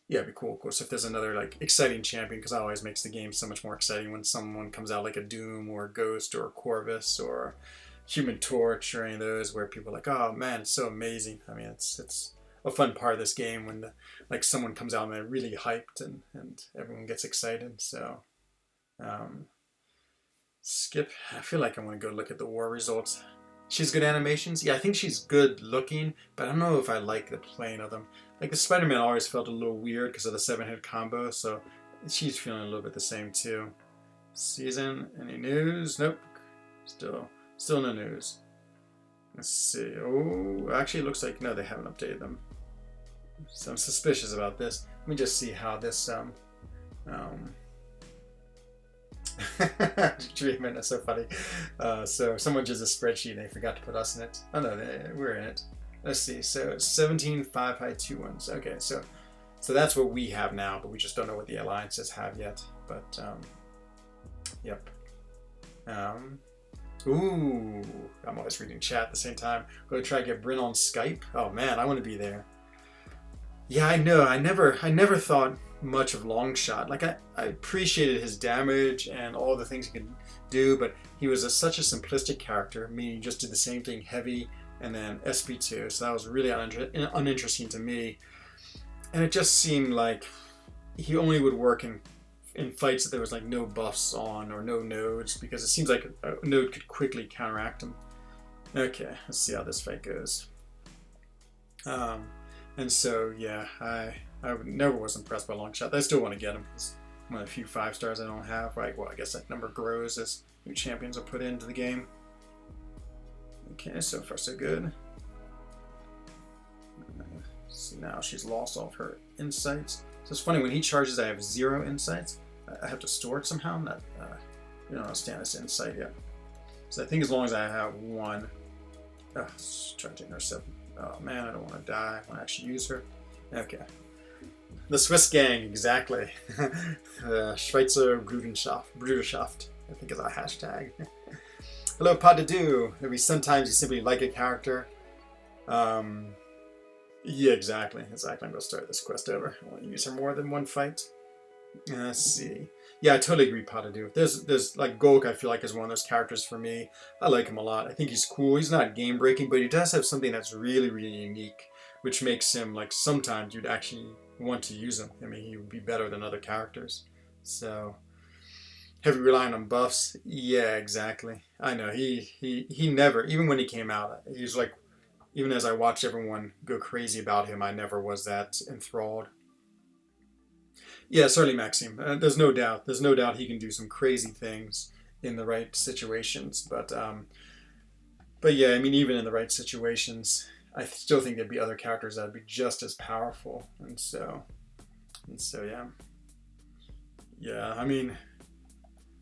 it'd be cool, of course, if there's another like exciting champion, because that always makes the game so much more exciting when someone comes out like a Doom or a Ghost or a Corvus or Human Torch or any of those where people are like, oh man, it's so amazing. I mean, it's a fun part of this game when like someone comes out and they're really hyped and everyone gets excited. So skip. I feel like I want to go look at the war results. She's good animations. Yeah, I think she's good looking, but I don't know if I like the playing of them. Like the Spider-Man always felt a little weird because of the 7-hit combo, so she's feeling a little bit the same too. Season, any news? Nope. Still no news. Let's see. Oh, actually it looks like, no, they haven't updated them. So I'm suspicious about this. Let me just see how this treatment is so funny. So someone just a spreadsheet and they forgot to put us in it. Oh no, we're in it. Let's see. So it's 17 5 high 2 ones. Okay, so that's what we have now, but we just don't know what the alliances have yet. But yep. Ooh, I'm always reading chat at the same time. Go try to get Bryn on Skype. Oh man, I want to be there. Yeah, I know. I never thought much of Longshot. Like I appreciated his damage and all the things he could do, but he was such a simplistic character, meaning he just did the same thing heavy and then SP2. So that was really uninteresting to me. And it just seemed like he only would work in fights that there was like no buffs on or no nodes, because it seems like a node could quickly counteract him. Okay, let's see how this fight goes. And so yeah, I never was impressed by Longshot. I still want to get him. He's one of the few 5 stars I don't have. Right? Well, I guess that number grows as new champions are put into the game. Okay, so far so good. So now she's lost all of her insights. So it's funny, when he charges, I have 0 insights. I have to store it somehow. I'm not, you don't understand this insight yet. So I think as long as I have 1, trying to intercept. Oh man, I don't want to die. I want to actually use her. Okay. The Swiss gang, exactly. Schweizer Bruderschaft, I think is our hashtag. Hello, Pas de Deux. Maybe sometimes you simply like a character. Yeah, exactly. I'm going to start this quest over. I want to use her more than one fight. Let's see. Yeah, I totally agree, Pas de Deux. There's like Golk, I feel like, is one of those characters for me. I like him a lot. I think he's cool. He's not game breaking, but he does have something that's really, really unique, which makes him like sometimes you'd actually want to use him. I mean, he would be better than other characters. So heavy relying on buffs. Yeah, exactly. I know he never, even when he came out, he was like, even as I watched everyone go crazy about him, I never was that enthralled. Yeah, certainly Maxime. There's no doubt. There's no doubt he can do some crazy things in the right situations. But yeah, I mean, even in the right situations, I still think there'd be other characters that'd be just as powerful. And so yeah, yeah. I mean,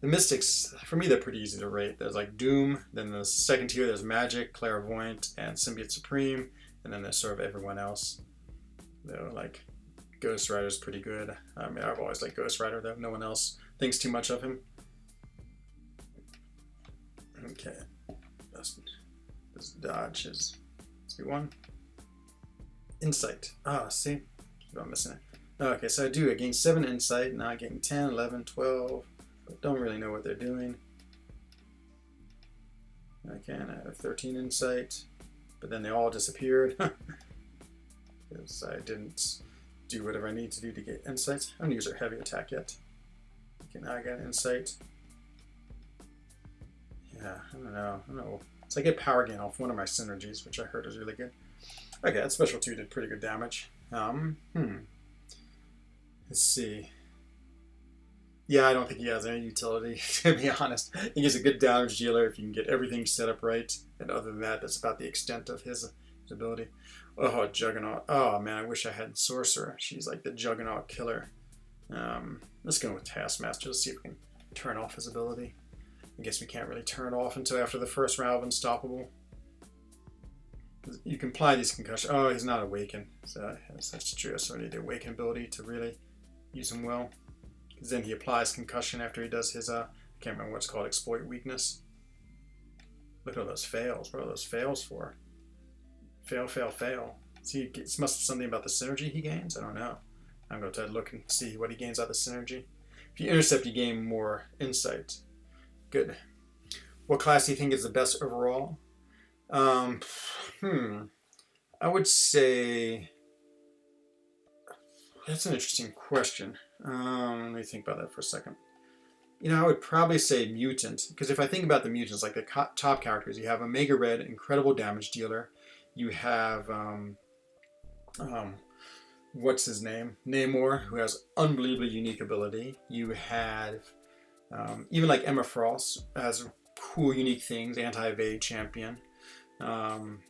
the Mystics for me they're pretty easy to rate. There's like Doom, then the second tier there's Magic, Clairvoyant, and Symbiote Supreme, and then there's sort of everyone else. Though like Ghost Rider's pretty good. I mean, I've always liked Ghost Rider though. No one else thinks too much of him. Okay, this dodge is one. Insight. Ah, see? I'm missing it. Okay, so I gain 7 insight, now I gain 10, 11, 12, but don't really know what they're doing. Okay, and I have 13 insight, but then they all disappeared because I didn't do whatever I need to do to get insights. I haven't used their heavy attack yet. Okay, now I got insight. Yeah, I don't know. So I get power gain off one of my synergies, which I heard is really good. Okay, that special 2 did pretty good damage. Let's see. Yeah, I don't think he has any utility, to be honest. I think he's a good damage dealer if you can get everything set up right. And other than that, that's about the extent of his ability. Oh, Juggernaut. Oh, man, I wish I had Sorcerer. She's like the Juggernaut killer. Let's go with Taskmaster. Let's see if we can turn off his ability. I guess we can't really turn it off until after the first round of Unstoppable. You can apply these concussions. Oh, he's not awakened. So that's true. So I need the awaken ability to really use him well. Because then he applies concussion after he does his, I can't remember what's called, exploit weakness. Look at all those fails. What are those fails for? Fail, fail, fail. See, it must be something about the synergy he gains? I don't know. I'm going to try to look and see what he gains out of the synergy. If you intercept, you gain more insight. Good. What class do you think is the best overall? I would say... That's an interesting question. Let me think about that for a second. I would probably say Mutant, because if I think about the mutants, like the top characters, you have Omega Red, incredible damage dealer. You have, what's his name? Namor, who has unbelievably unique ability. You have, even like Emma Frost has cool, unique things, anti-evade champion. I'm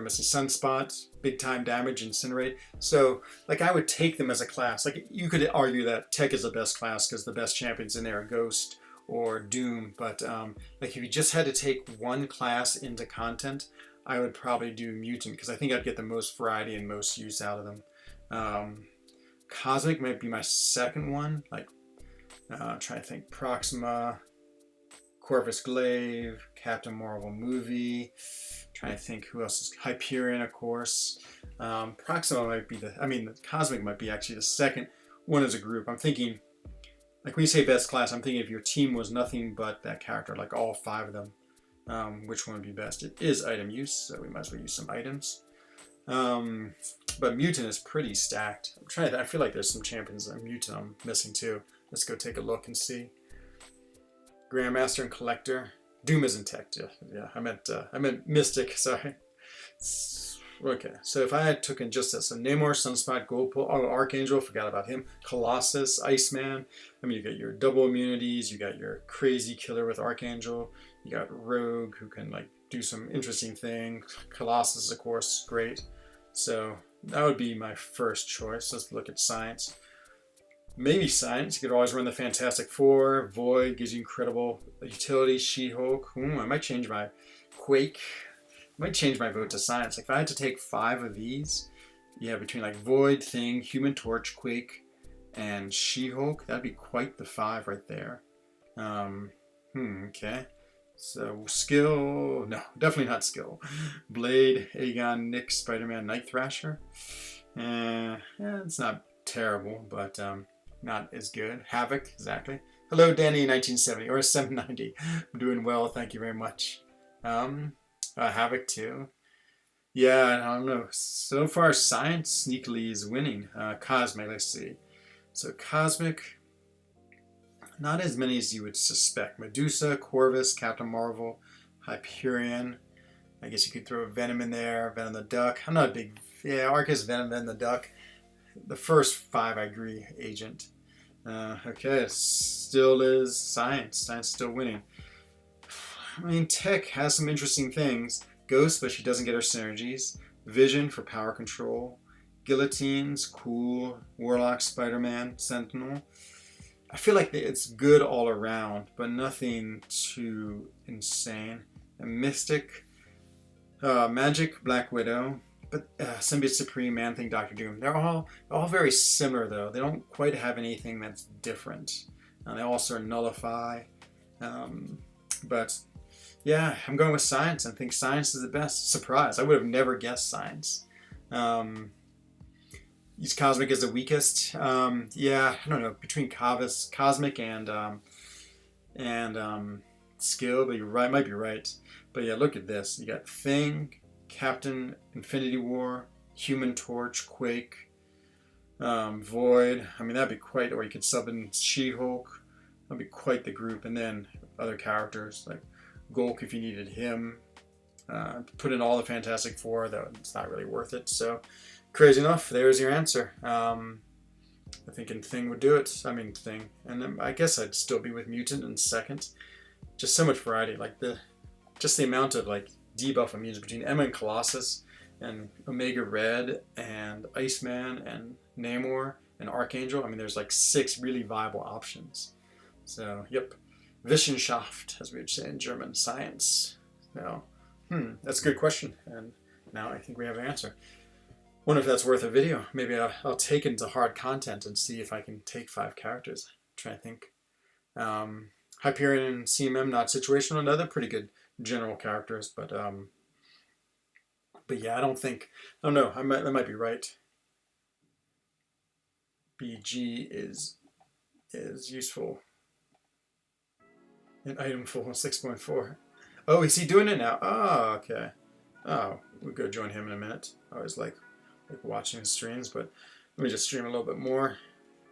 missing Sunspot, big time damage, Incinerate. So, like, I would take them as a class. Like, you could argue that Tech is the best class because the best champions in there are Ghost or Doom. But, like, if you just had to take one class into content, I would probably do Mutant because I think I'd get the most variety and most use out of them. Cosmic might be my second one. Like, trying to think. Proxima, Corvus Glaive, Captain Marvel movie. Trying to think who else is Hyperion, of course. Proxima might be the Cosmic might be actually the second one as a group. I'm thinking, like when you say best class, I'm thinking if your team was nothing but that character, like all 5 of them, which one would be best? It is item use, so we might as well use some items. But Mutant is pretty stacked. I feel like there's some champions that Mutant I'm missing too. Let's go take a look and see. Grandmaster and Collector. Doom isn't Tech. Yeah. I meant Mystic. Sorry. Okay. So if I had taken just this, so Namor, Sunspot, Goldpool, Archangel, forgot about him. Colossus, Iceman. You got your double immunities. You got your crazy killer with Archangel. You got Rogue, who can like do some interesting things. Colossus, of course, great. So that would be my first choice. Let's look at Science. Maybe Science. You could always run the Fantastic Four. Void gives you incredible utility. She-Hulk. I might change my Quake. I might change my vote to Science. Like if I had to take 5 of these, between like Void, Thing, Human Torch, Quake, and She-Hulk, that'd be quite the 5 right there. Okay. So skill, no, definitely not skill. Blade, Aegon, Nick, Spider-Man, Night Thrasher. It's not terrible, but not as good. Havoc, exactly. Hello, Danny, 1970 or 790. I'm doing well, thank you very much. Havoc too. Yeah, I don't know. So far, Science sneakily is winning. Cosmic, let's see. So Cosmic, not as many as you would suspect. Medusa, Corvus, Captain Marvel, Hyperion. I guess you could throw Venom in there. Venom the Duck. I'm not a big... Yeah, Arcus, Venom, the Duck. the first 5 I agree, Agent. Okay, it still is Science. Science is still winning. I mean, Tech has some interesting things. Ghost, but she doesn't get her synergies. Vision for power control. Guillotines, cool. Warlock, Spider-Man, Sentinel. I feel like it's good all around, but nothing too insane. And Mystic, Magic, Black Widow, but Symbiote Supreme, Man-Thing, Doctor Doom. They're all very similar though. They don't quite have anything that's different. They all sort of nullify. But yeah, I'm going with Science. I think Science is the best. Surprise! I would have never guessed Science. Use Cosmic as the weakest. Yeah, I don't know, between Cosmic and Skill, but you're right, might be right. But yeah, look at this. You got Thing, Captain, Infinity War, Human Torch, Quake, Void. I mean, that'd be quite, or you could sub in She-Hulk. That'd be quite the group. And then other characters like Gulk if you needed him. Put in all the Fantastic Four, though it's not really worth it. So, crazy enough, there's your answer. I think Thing would do it. I mean, Thing. And then I guess I'd still be with Mutant in second. Just so much variety. Like, just the amount of, like, debuff immunity between Emma and Colossus and Omega Red and Iceman and Namor and Archangel. I mean, there's like 6 really viable options. So, yep. Wissenschaft, as we would say in German, science. Now, that's a good question. And now I think we have an answer. Wonder if that's worth a video. Maybe I'll take it into hard content and see if I can take 5 characters. Try to think. Hyperion and CMM, not situational. No, they're pretty good general characters, but yeah, I don't know. I might be right. BG is useful. An item full 6.4. Oh, is he doing it now? Oh, okay. Oh, we'll go join him in a minute. I always like watching his streams, but let me just stream a little bit more.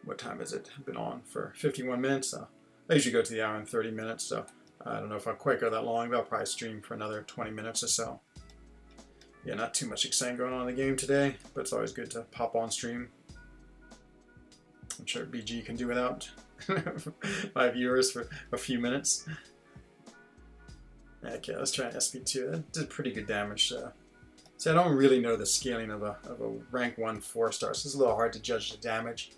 What time is it? I've been on for 51 minutes. So I usually go to the hour and 30 minutes, so I don't know if I'll quite go that long, but I'll probably stream for another 20 minutes or so. Yeah, not too much exciting going on in the game today, but it's always good to pop on stream. I'm sure BG can do without my viewers for a few minutes. Okay, let's try an SP2. That did pretty good damage. See, I don't really know the scaling of a rank 1 4-star, so it's a little hard to judge the damage.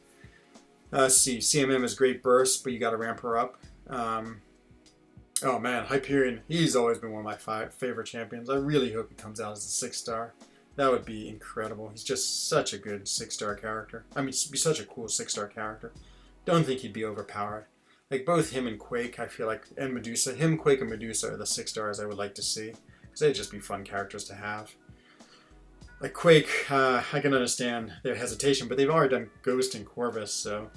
Let's see, CMM is great burst, but you got to ramp her up. Oh man, Hyperion, he's always been one of my favorite champions. I really hope he comes out as a 6-star. That would be incredible. He's just such a good 6-star character. I mean, he'd be such a cool 6-star character. Don't think he'd be overpowered. Like both him and Quake, I feel like, and Medusa. Him, Quake, and Medusa are the 6-stars I would like to see. Because they'd just be fun characters to have. Like Quake, I can understand their hesitation, but they've already done Ghost and Corvus, so...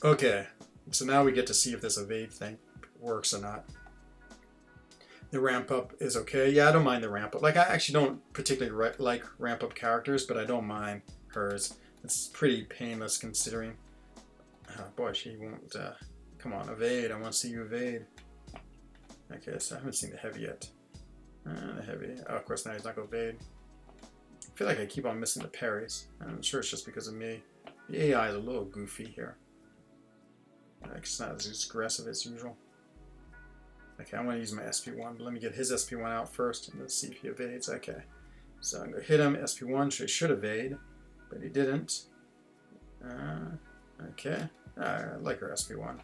Okay, so now we get to see if this evade thing works or not. The ramp up is okay. Yeah, I don't mind the ramp up. Like, I actually don't particularly like ramp up characters, but I don't mind hers. It's pretty painless considering. Oh boy, she won't. Come on, evade. I want to see you evade. Okay, so I haven't seen the heavy yet. The heavy. Oh, of course, now he's not going to evade. I feel like I keep on missing the parries. I'm sure it's just because of me. The AI is a little goofy here. It's not as aggressive as usual. Okay, I want to use my SP1, but let me get his SP1 out first and let's see if he evades. Okay, so I'm going to hit him. SP1 should evade, but he didn't. Okay, I like her SP1.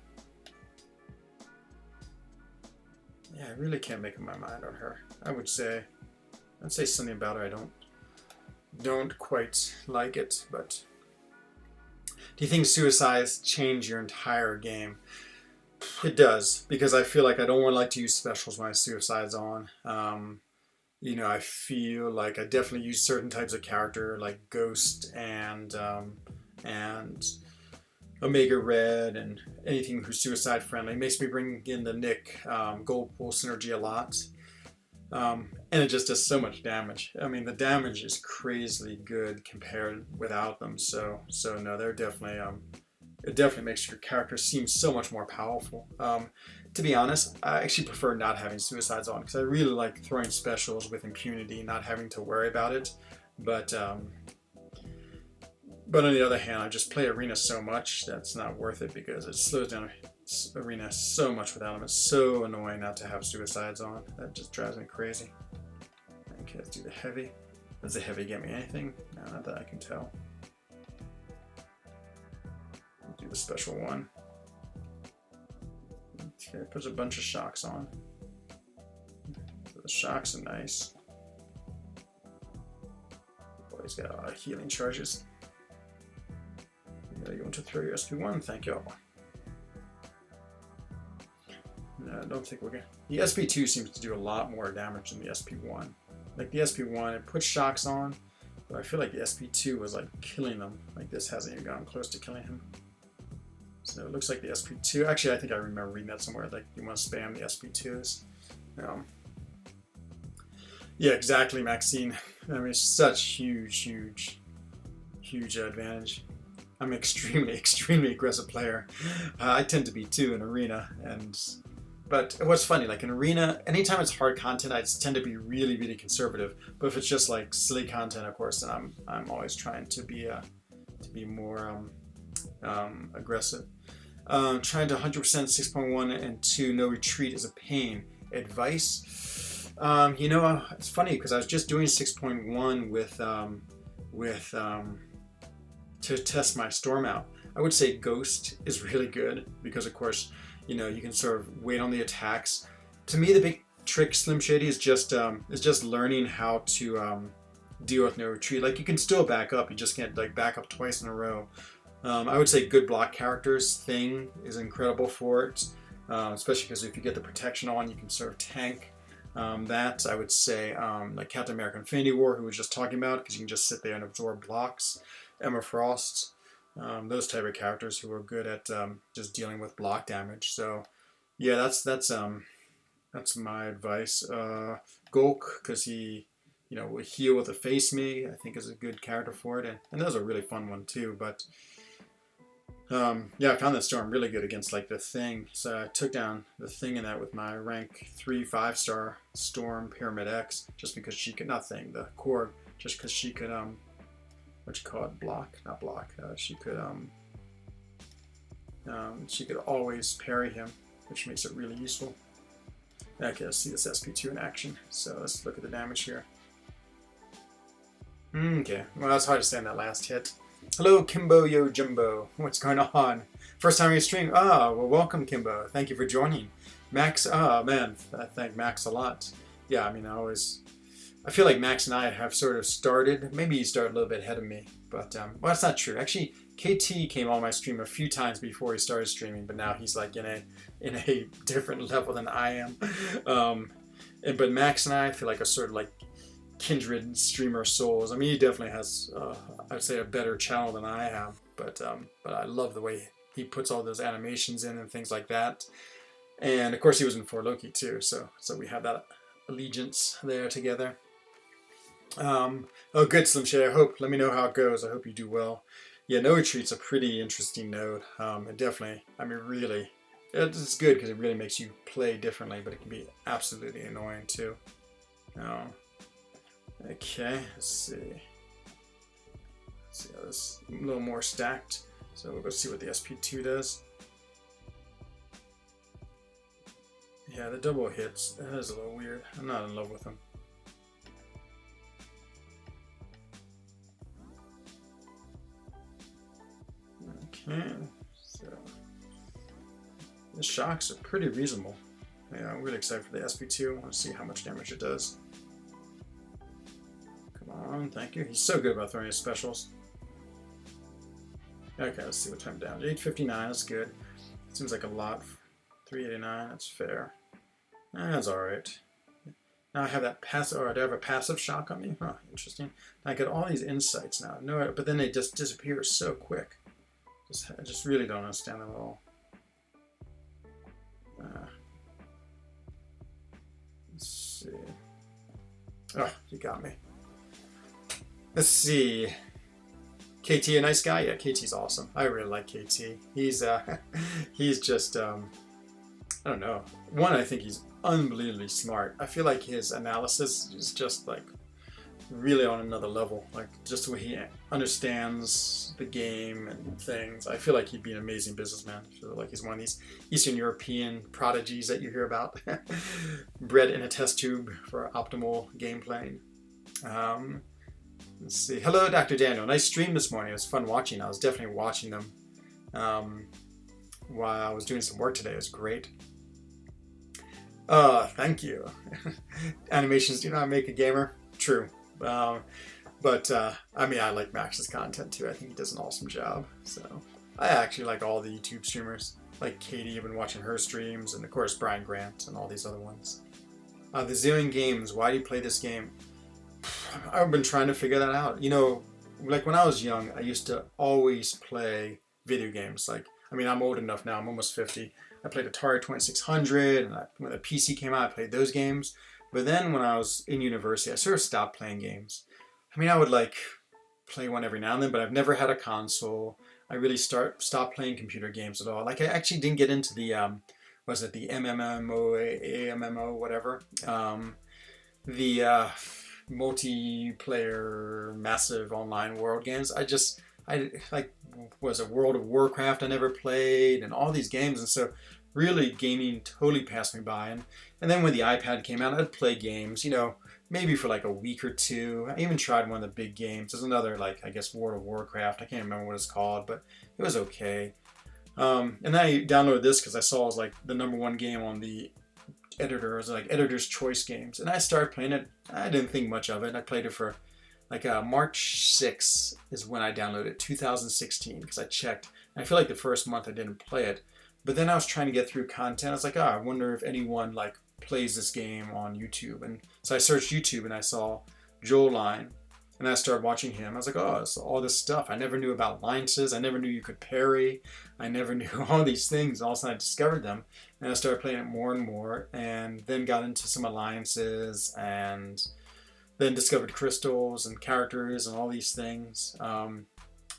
Yeah, I really can't make up my mind on her. I'd say something about her I don't quite like it, but do you think suicides change your entire game? It does, because I feel like I don't like to use specials when I suicide's on. You know, I feel like I definitely use certain types of character like Ghost and Omega Red and anything who's suicide friendly. It makes me bring in the Nick Gold Pool synergy a lot. And it just does so much damage. I mean, the damage is crazily good compared without them. So no, they're definitely it definitely makes your character seem so much more powerful. To be honest, I actually prefer not having suicides on because I really like throwing specials with impunity, not having to worry about it. But But on the other hand, I just play Arena so much that's not worth it because it slows down Arena so much without him. It's so annoying not to have suicides on. That just drives me crazy. Okay, let's do the heavy. Does the heavy get me anything? No, not that I can tell. Let's do the special one. Okay, puts a bunch of shocks on. So the shocks are nice. Oh, he's got a lot of healing charges. You want to throw your SP1? Thank you. No, I don't think we're gonna. The SP2 seems to do a lot more damage than the SP1. Like the SP1, it puts shocks on, but I feel like the SP2 was like killing them. Like this hasn't even gotten close to killing him. So it looks like the SP2. Actually, I think I remember reading that somewhere. Like you want to spam the SP2s. Yeah, exactly, Maxine. I mean, it's such huge advantage. I'm an extremely aggressive player. I tend to be too in Arena, but what's funny, like in Arena, anytime it's hard content, I just tend to be really conservative. But if it's just like silly content, of course, then I'm always trying to be more aggressive. Trying to 100% 6.1 and 2 no retreat is a pain. Advice? You know, it's funny because I was just doing 6.1 with to test my storm out. I would say Ghost is really good because, of course, you know, you can sort of wait on the attacks. To me, the big trick, Slim Shady, is just learning how to deal with no retreat. Like you can still back up, you just can't like back up twice in a row. I would say good block characters. Thing is incredible for it, especially because if you get the protection on, you can sort of tank. That I would say like Captain America Infinity War, who we were just talking about, because you can just sit there and absorb blocks. Emma Frost, those type of characters who are good at just dealing with block damage. So yeah, that's my advice. Gulk, because he, you know, will heal with a face me, I think is a good character for it, and that was a really fun one too. But yeah, I found that Storm really good against like the Thing. So I took down the Thing in that with my rank 3 5-star Storm Pyramid X, just because she could, not Thing, the Korg, just because she could what you call it, block, not block. She could always parry him, which makes it really useful. Okay, let's see this SP2 in action. So let's look at the damage here. Okay, well that's hard to stand that last hit. Hello, Kimbo Yo Jumbo. What's going on? First time you stream? Ah, well, welcome, Kimbo. Thank you for joining. Max, man, I thank Max a lot. Yeah, I mean, I feel like Max and I have sort of started, maybe he started a little bit ahead of me, but, well, that's not true. Actually, KT came on my stream a few times before he started streaming, but now he's like in a different level than I am. But Max and I feel like a sort of like kindred streamer souls. I mean, he definitely has, I'd say, a better channel than I have, but I love the way he puts all those animations in and things like that. And of course, he was in 4 Loki too, so we have that allegiance there together. Oh, good, Slim Shady. Let me know how it goes. I hope you do well. Yeah, No Retreat's a pretty interesting node. It definitely, I mean, really, it's good because it really makes you play differently, but it can be absolutely annoying too. Okay, let's see. Let's see how this a little more stacked. So we'll go see what the SP2 does. Yeah, the double hits, that is a little weird. I'm not in love with them. Okay, so the shocks are pretty reasonable. Yeah, I'm really excited for the SP2. I want to see how much damage it does. Come on, thank you. He's so good about throwing his specials. Okay, let's see what time down. 859, that's good. Seems like a lot. 389, that's fair. That's alright. Now I have that passive, or do I have a passive shock on me? Huh, interesting. I get all these insights now. No, but then they just disappear so quick. I just really don't understand them at all. Let's see. Oh, you got me. Let's see. KT a nice guy? Yeah, KT's awesome. I really like KT. He's just I don't know. One, I think he's unbelievably smart. I feel like his analysis is just like really on another level. Like just the way he understands the game and things. I feel like he'd be an amazing businessman. I feel like he's one of these Eastern European prodigies that you hear about, bred in a test tube for optimal game playing. Let's see. Hello, Dr. Daniel. Nice stream this morning. It was fun watching. I was definitely watching them while I was doing some work today. It was great. Thank you. Animations do not make a gamer. True. But I mean, I like Max's content too. I think he does an awesome job. So I actually like all the YouTube streamers. Like Katie, I've been watching her streams, and of course Brian Grant and all these other ones. The Zillion Games. Why do you play this game? I've been trying to figure that out. You know, like when I was young, I used to always play video games. Like, I mean, I'm old enough now. I'm almost 50. I played Atari 2600, and when the PC came out, I played those games. But then when I was in university, I sort of stopped playing games. I mean, I would like play one every now and then, but I've never had a console. I really stopped playing computer games at all. Like, I actually didn't get into the was it the MMO, AMMO, whatever, the multiplayer, massive online world games. I like, was it World of Warcraft I never played, and all these games, and so really gaming totally passed me by. And then when the iPad came out, I'd play games, you know, maybe for like a week or two. I even tried one of the big games. There's another, like, I guess World of Warcraft. I can't remember what it's called, but it was okay. And I downloaded this because I saw it was like the #1 game on the editor. It was like Editor's Choice Games. And I started playing it. I didn't think much of it. I played it for like March 6th is when I downloaded it, 2016, because I checked. And I feel like the first month I didn't play it. But then I was trying to get through content. I was like, I wonder if anyone like plays this game on YouTube. And so I searched YouTube and I saw Joel Line, and I started watching him. I was like, oh, it's all this stuff. I never knew about alliances. I never knew you could parry. I never knew all these things. All of a sudden I discovered them, and I started playing it more and more, and then got into some alliances, and then discovered crystals and characters and all these things.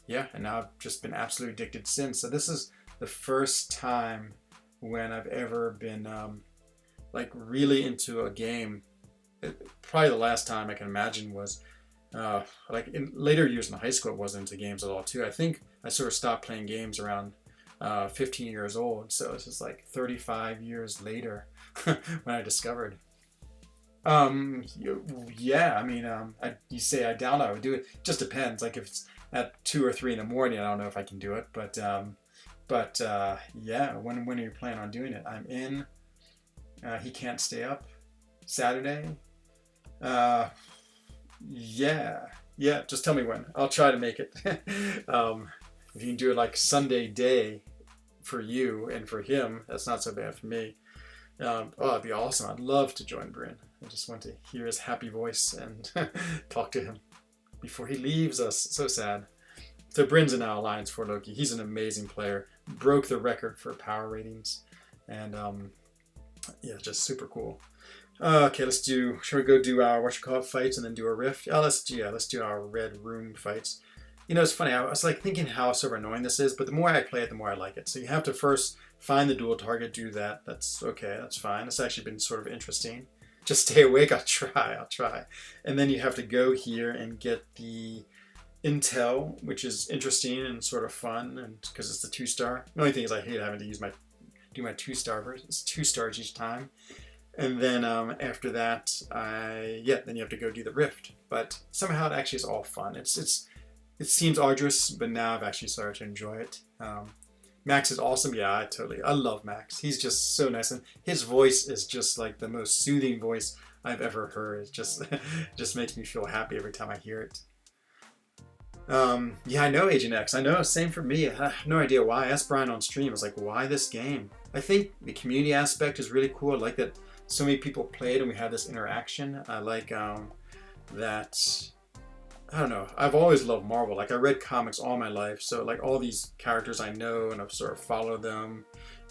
Yeah, and now I've just been absolutely addicted since. So this is the first time when I've ever been like really into a game. Probably the last time I can imagine was like in later years in high school. I wasn't into games at all too. I think I sort of stopped playing games around 15 years old. So it's just like 35 years later when I discovered. Yeah, I mean, you say I doubt I would do it. Just depends. Like if it's at 2 or 3 in the morning, I don't know if I can do it. But yeah, when are you planning on doing it? I'm in. He can't stay up. Saturday. Yeah. Just tell me when. I'll try to make it. If you can do it like Sunday day for you and for him, that's not so bad for me. It'd be awesome. I'd love to join Bryn. I just want to hear his happy voice and talk to him before he leaves us. So sad. So Bryn's in our Alliance for Loki. He's an amazing player. Broke the record for power ratings. And yeah, just super cool. Okay, should we go do our fights and then do a rift? Let's do our red room fights. You know, it's funny, I was like thinking how sort of annoying this is, but the more I play it, the more I like it. So you have to first find the dual target, do that. That's okay, that's fine. It's actually been sort of interesting. Just stay awake, I'll try. And then you have to go here and get the intel, which is interesting and sort of fun, and because it's the 2-star. The only thing is I hate having to do my 2-star version. It's 2 stars each time. And then after that, then you have to go do the rift. But somehow it actually is all fun. It seems arduous, but now I've actually started to enjoy it. Max is awesome. Yeah, I love Max. He's just so nice, and his voice is just like the most soothing voice I've ever heard. It just makes me feel happy every time I hear it. Yeah, I know Agent X. I know, same for me. I have no idea why. I asked Brian on stream. I was like, why this game? I think the community aspect is really cool. I like that so many people played and we had this interaction. I like that. I don't know. I've always loved Marvel. Like I read comics all my life, so like all these characters I know and I've sort of followed them,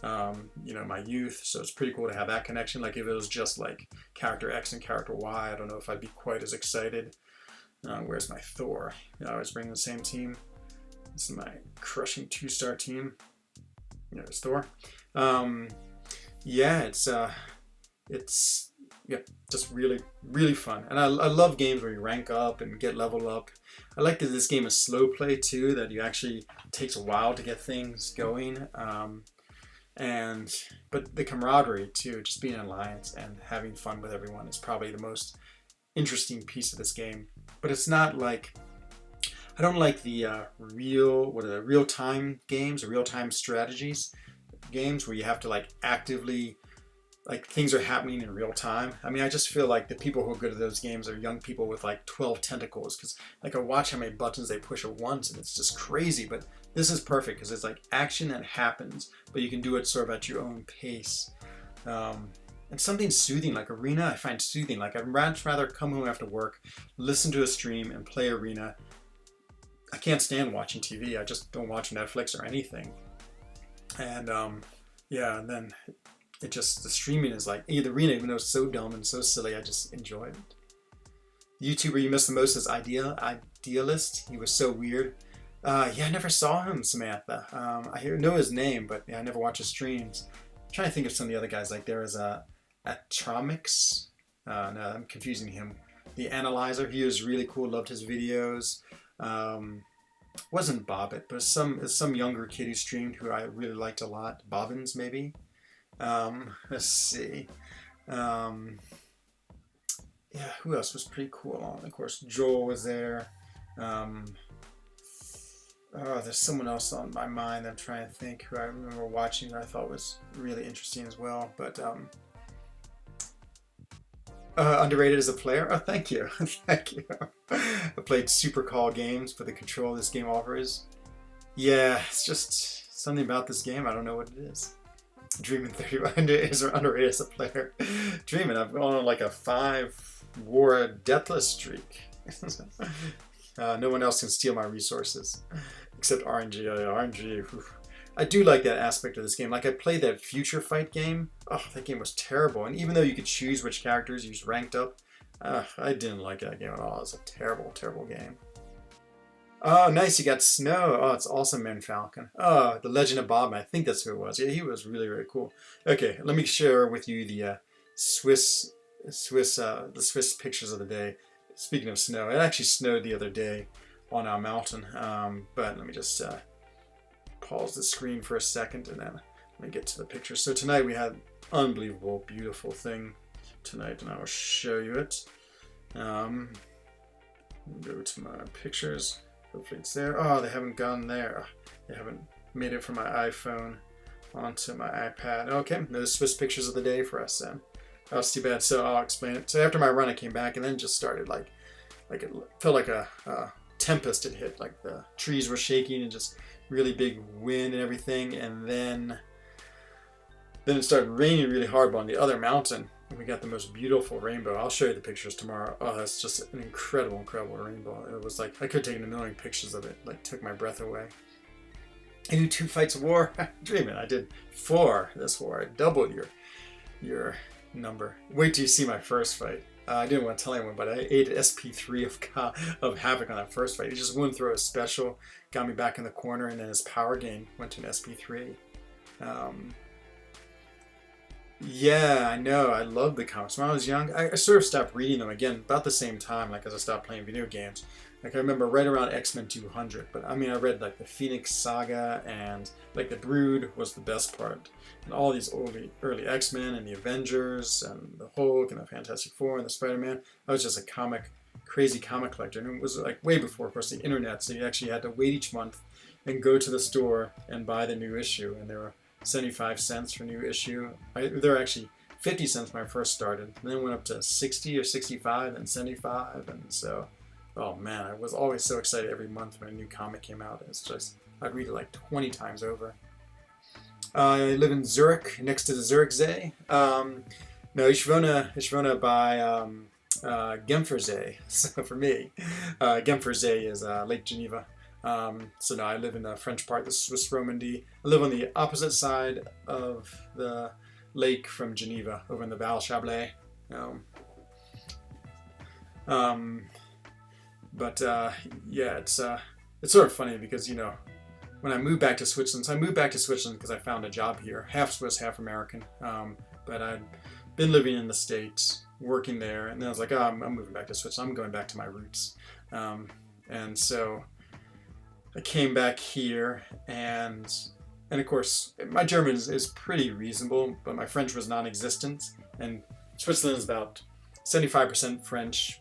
my youth. So it's pretty cool to have that connection. Like if it was just like character X and character Y, I don't know if I'd be quite as excited. Where's my Thor? I always bring the same team. This is my crushing 2-star team. There's Thor. Yeah, it's Yep, just really, really fun. And I love games where you rank up and get level up. I like that this game is slow play too, that you actually, it takes a while to get things going. But the camaraderie too, just being an alliance and having fun with everyone is probably the most interesting piece of this game. But it's not like, I don't like the real time games or real time strategies games where you have to like actively, like things are happening in real time. I mean, I just feel like the people who are good at those games are young people with like 12 tentacles, because like I watch how many buttons they push at once and it's just crazy. But this is perfect because it's like action that happens, but you can do it sort of at your own pace. And something soothing like Arena, I find soothing. Like I'd much rather come home after work, listen to a stream and play Arena. I can't stand watching TV. I just don't watch Netflix or anything. And yeah, and then it just, the streaming is like, the Arena, even though it's so dumb and so silly, I just enjoy it. The YouTuber you miss the most is Idealist. He was so weird. Yeah, I never saw him, Samantha. I know his name, but yeah, I never watch his streams. I'm trying to think of some of the other guys. Like there was Atromix. No, I'm confusing him. The Analyzer. He was really cool. Loved his videos. Wasn't Bobbit, but some younger kid who streamed who I really liked a lot. Bobbins, maybe. Let's see. Yeah, who else was pretty cool? Of course, Joel was there. Oh, there's someone else on my mind. I'm trying to think who I remember watching that I thought was really interesting as well. But underrated as a player? Oh, thank you. Thank you. I played Super Call games for the control this game offers. Yeah, it's just something about this game. I don't know what it is. Dreamin' 31 is underrated as a player. Dreamin', I've gone on like a 5-war deathless streak. No one else can steal my resources except RNG. RNG. Whew. I do like that aspect of this game. Like I played that Future Fight game. Oh, that game was terrible. And even though you could choose which characters you just ranked up, I didn't like that game at all. It was a terrible, terrible game. Oh, nice. You got Snow. Oh, it's awesome, Man Falcon. Oh, The Legend of Bob. I think that's who it was. Yeah, he was really, really cool. Okay, let me share with you the Swiss pictures of the day. Speaking of snow, it actually snowed the other day on our mountain. But let me just pause the screen for a second and then let me get to the pictures. So tonight we had unbelievable, beautiful thing tonight, and I will show you it. Go to my pictures. Hopefully it's there. Oh, they haven't gone there. They haven't made it from my iPhone onto my iPad. Okay, no Swiss pictures of the day for us then. That was too bad, so I'll explain it. So after my run, I came back and then just started like it felt like a tempest had hit. Like the trees were shaking and just really big wind and everything. And then it started raining really hard on the other mountain. And we got the most beautiful rainbow. I'll show you the pictures tomorrow. Oh, that's just an incredible, incredible rainbow. It was like, I could have taken a million pictures of it. Like, took my breath away. I do 2 fights of war. Dreaming. I did 4 this war. I doubled your number. Wait till you see my first fight. I didn't want to tell anyone, but I ate SP3 of Havoc on that first fight. He just wouldn't throw a special, got me back in the corner, and then his power gain went to an SP3. Yeah, I know. I love the comics. When I was young, I sort of stopped reading them again about the same time, like as I stopped playing video games. Like I remember right around X-Men 200, but I mean, I read like the Phoenix Saga and like the Brood was the best part. And all these early X-Men and the Avengers and the Hulk and the Fantastic Four and the Spider-Man. I was just a crazy comic collector. And it was like way before, of course, the internet. So you actually had to wait each month and go to the store and buy the new issue. And there were 75 cents for new issue. There were actually 50 cents when I first started. And then it went up to 60 or 65 and 75. And so, oh man, I was always so excited every month when a new comic came out. It's just, I'd read it like 20 times over. I live in Zurich, next to the Zurichsee. No, Ishvona by Genfersee. So for me, Genfersee is Lake Geneva. So now I live in the French part, the Swiss Romandy. I live on the opposite side of the lake from Geneva, over in the Val Chablais. Yeah, it's sort of funny because, you know, when I moved back to Switzerland, so I moved back to Switzerland because I found a job here, half Swiss, half American. But I'd been living in the States working there, and then I was like, oh, I'm moving back to Switzerland. I'm going back to my roots. And so I came back here, and of course my German is pretty reasonable, but my French was non-existent. And Switzerland is about 75% French,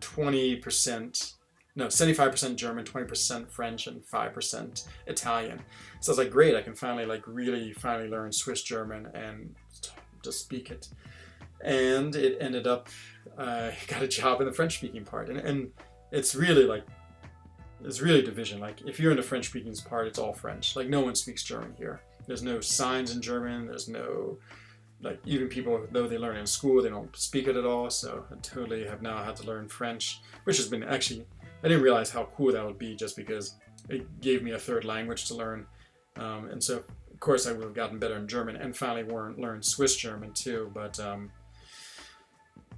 20%. No, 75% German, 20% French, and 5% Italian. So I was like, great, I can finally finally learn Swiss German and just speak it. And it ended up, I got a job in the French speaking part. And it's really division. Like if you're in the French speaking part, it's all French. Like no one speaks German here. There's no signs in German. There's no, like even people, though they learn it in school, they don't speak it at all. So I totally have now had to learn French, which has been actually, I didn't realize how cool that would be just because it gave me a third language to learn. And so, of course, I would have gotten better in German and finally learned Swiss German too. But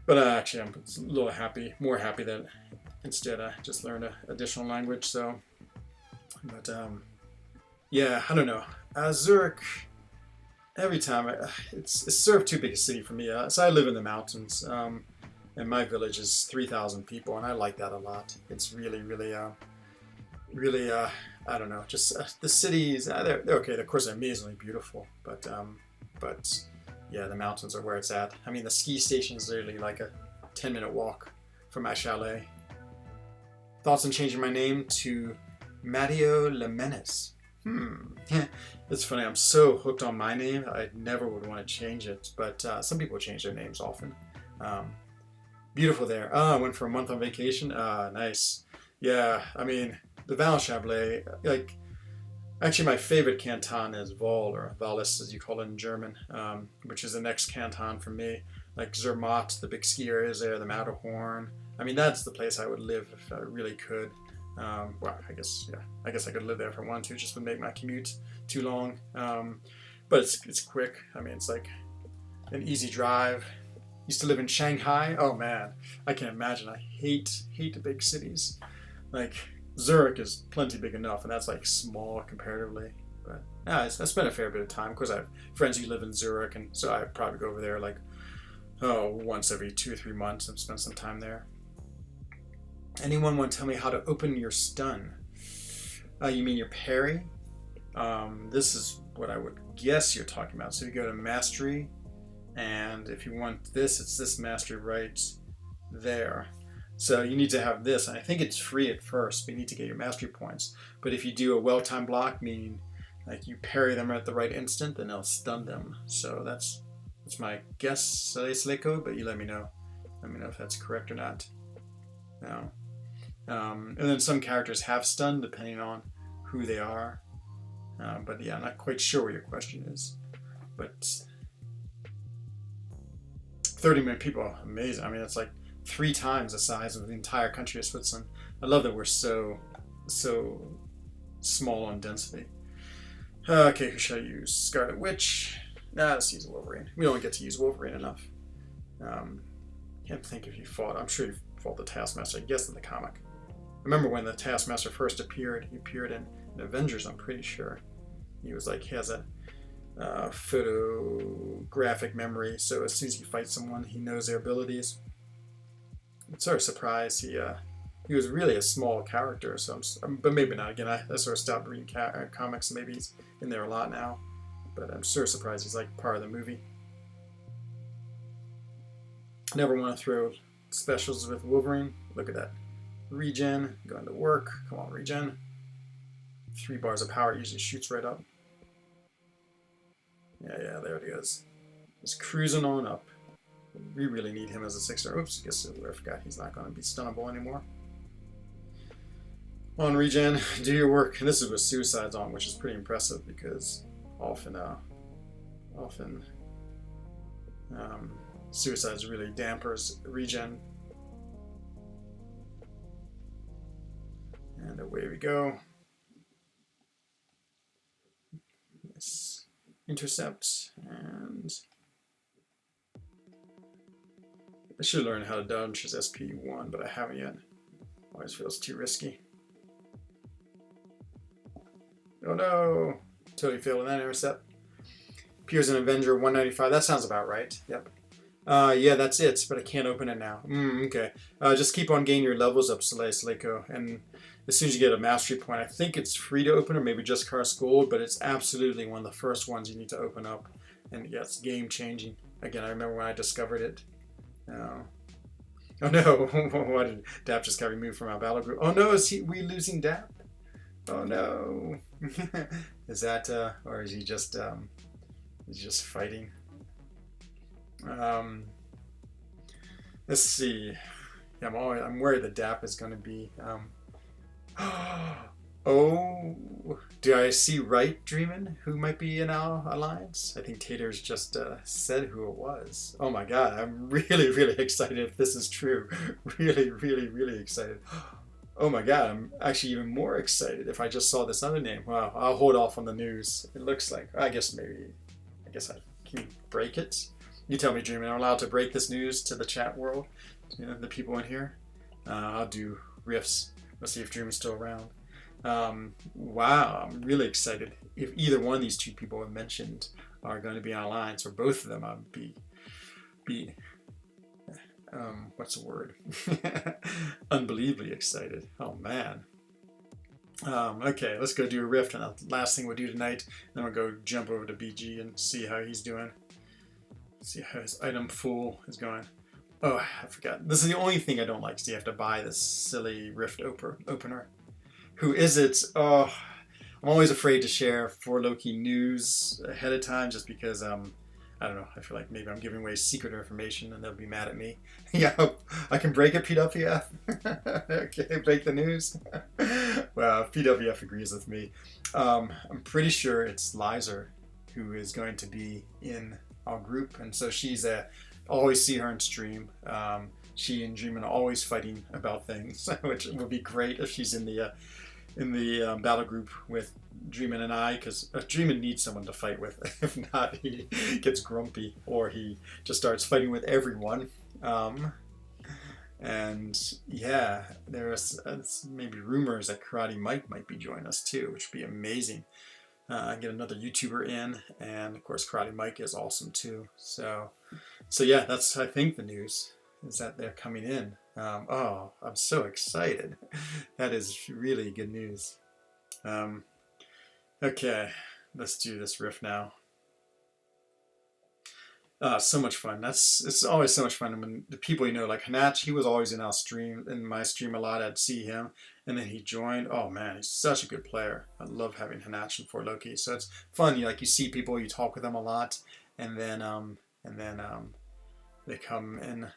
actually, I'm a little more happy that instead I just learned an additional language. So, but yeah, I don't know. Zurich, every time, it's sort of too big a city for me. So I live in the mountains. And my village is 3,000 people, and I like that a lot. It's really, I don't know, just the cities, they're okay. Of course, they're amazingly beautiful, but yeah, the mountains are where it's at. I mean, the ski station is literally like a 10-minute walk from my chalet. Thoughts on changing my name to Matteo Lemenes? It's funny, I'm so hooked on my name, I never would want to change it, but some people change their names often. Beautiful there. I went for a month on vacation. Nice. Yeah, I mean, the Val Chablais, like, actually my favorite canton is Val, or Vallis as you call it in German, which is the next canton for me. Like Zermatt, the big ski area is there, the Matterhorn. I mean, that's the place I would live if I really could. Well, I guess I could live there if I wanted to, just would make my commute too long. But it's quick. I mean, it's like an easy drive. Used to live in Shanghai. Oh man, I can't imagine. I hate the big cities. Like Zurich is plenty big enough, and that's like small comparatively. But yeah, I spent a fair bit of time. Of course, I have friends who live in Zurich, and so I probably go over there like once every 2 or 3 months and spend some time there. Anyone want to tell me how to open your stun? You mean your parry? This is what I would guess you're talking about. So you go to mastery. And if you want this, it's this mastery right there. So you need to have this, and I think it's free at first, but you need to get your mastery points. But if you do a well-timed block, meaning like you parry them at the right instant, then they'll stun them. So that's my guess, Leko, but you let me know. Let me know if that's correct or not. No. And then some characters have stun depending on who they are. But yeah, I'm not quite sure what your question is. But 30 million people, amazing. I mean, it's like 3 times the size of the entire country of Switzerland. I love that we're so small on density. Okay, who should I use? Scarlet Witch. Let's use Wolverine. We don't get to use Wolverine enough. Can't think if you fought. I'm sure you fought the Taskmaster. I guess in the comic. I remember when the Taskmaster first appeared. He appeared in Avengers. I'm pretty sure. He was like, he has a photographic memory, so as soon as he fights someone, he knows their abilities. I'm sort of surprised he was really a small character, so but maybe not. Again, I sort of stopped reading comics. Maybe he's in there a lot now, but I'm sort of surprised he's like part of the movie. Never want to throw specials with Wolverine. Look at that. Regen, going to work. Come on, regen. 3 bars of power, usually shoots right up. Yeah, there it is. Just cruising on up. We really need him as a 6-star. Oops, I guess I forgot he's not going to be stunnable anymore. On regen, do your work. And this is with suicides on, which is pretty impressive because often suicides really dampers regen. And away we go. Yes. Intercept, and I should learn how to dodge his SP1, but I haven't yet. Always feels too risky. Oh no! Totally failed in that intercept. Appears in Avenger 195. That sounds about right. Yep. Yeah, that's it, but I can't open it now. Okay. Just keep on getting your levels up, Seleiko, and as soon as you get a mastery point, I think it's free to open, or maybe just cost gold, but it's absolutely one of the first ones you need to open up. And yeah, it's game changing. Again, I remember when I discovered it. Oh, oh no! Why did Dap just got removed from our battle group? Oh no! We losing Dap? Oh no! Is that or is he just fighting? Um, let's see. Yeah, I'm worried the DAP is going to be. Oh, do I see right, Dreamin'? Who might be in our alliance? I think Tater's just said who it was. Oh my god, I'm really, really excited if this is true. Really, really, really excited. Oh my god, I'm actually even more excited if I just saw this other name. Wow, I'll hold off on the news. It looks like, I guess I can break it. You tell me, Dreamin', I'm allowed to break this news to the chat world, the people in here. I'll do riffs. Let's see if Dream's still around. Wow, I'm really excited. If either one of these two people I mentioned are going to be online, or both of them, I'd be what's the word? Unbelievably excited. Oh man. Okay, let's go do a rift, and the last thing we'll do tonight, then we'll go jump over to BG and see how he's doing. See how his item pool is going. Oh, I forgot. This is the only thing I don't like, so you have to buy this silly rift opener. Who is it? Oh, I'm always afraid to share 4Loki news ahead of time just because, I don't know, I feel like maybe I'm giving away secret information and they'll be mad at me. Yeah, I can break it, PWF. Okay, break the news. Well, PWF agrees with me. I'm pretty sure it's Lizer who is going to be in our group, and so she's always see her in stream. She and Dreamin' are always fighting about things, which would be great if she's in the battle group with Dreamin' and I, because Dreamin' needs someone to fight with. If not, he gets grumpy or he just starts fighting with everyone. And yeah, there's maybe rumors that Karate Mike might be joining us too, which would be amazing. Get another YouTuber in, and of course Karate Mike is awesome too. So yeah, that's I think the news is that they're coming in. Oh, I'm so excited. That is really good news. Okay, let's do this riff now. So much fun. It's always so much fun when the people like Hanach, he was always in my stream a lot. I'd see him, and then he joined. Oh man, he's such a good player. I love having Hanach and 4Loki. So it's fun. You see people, you talk with them a lot, and then they come in.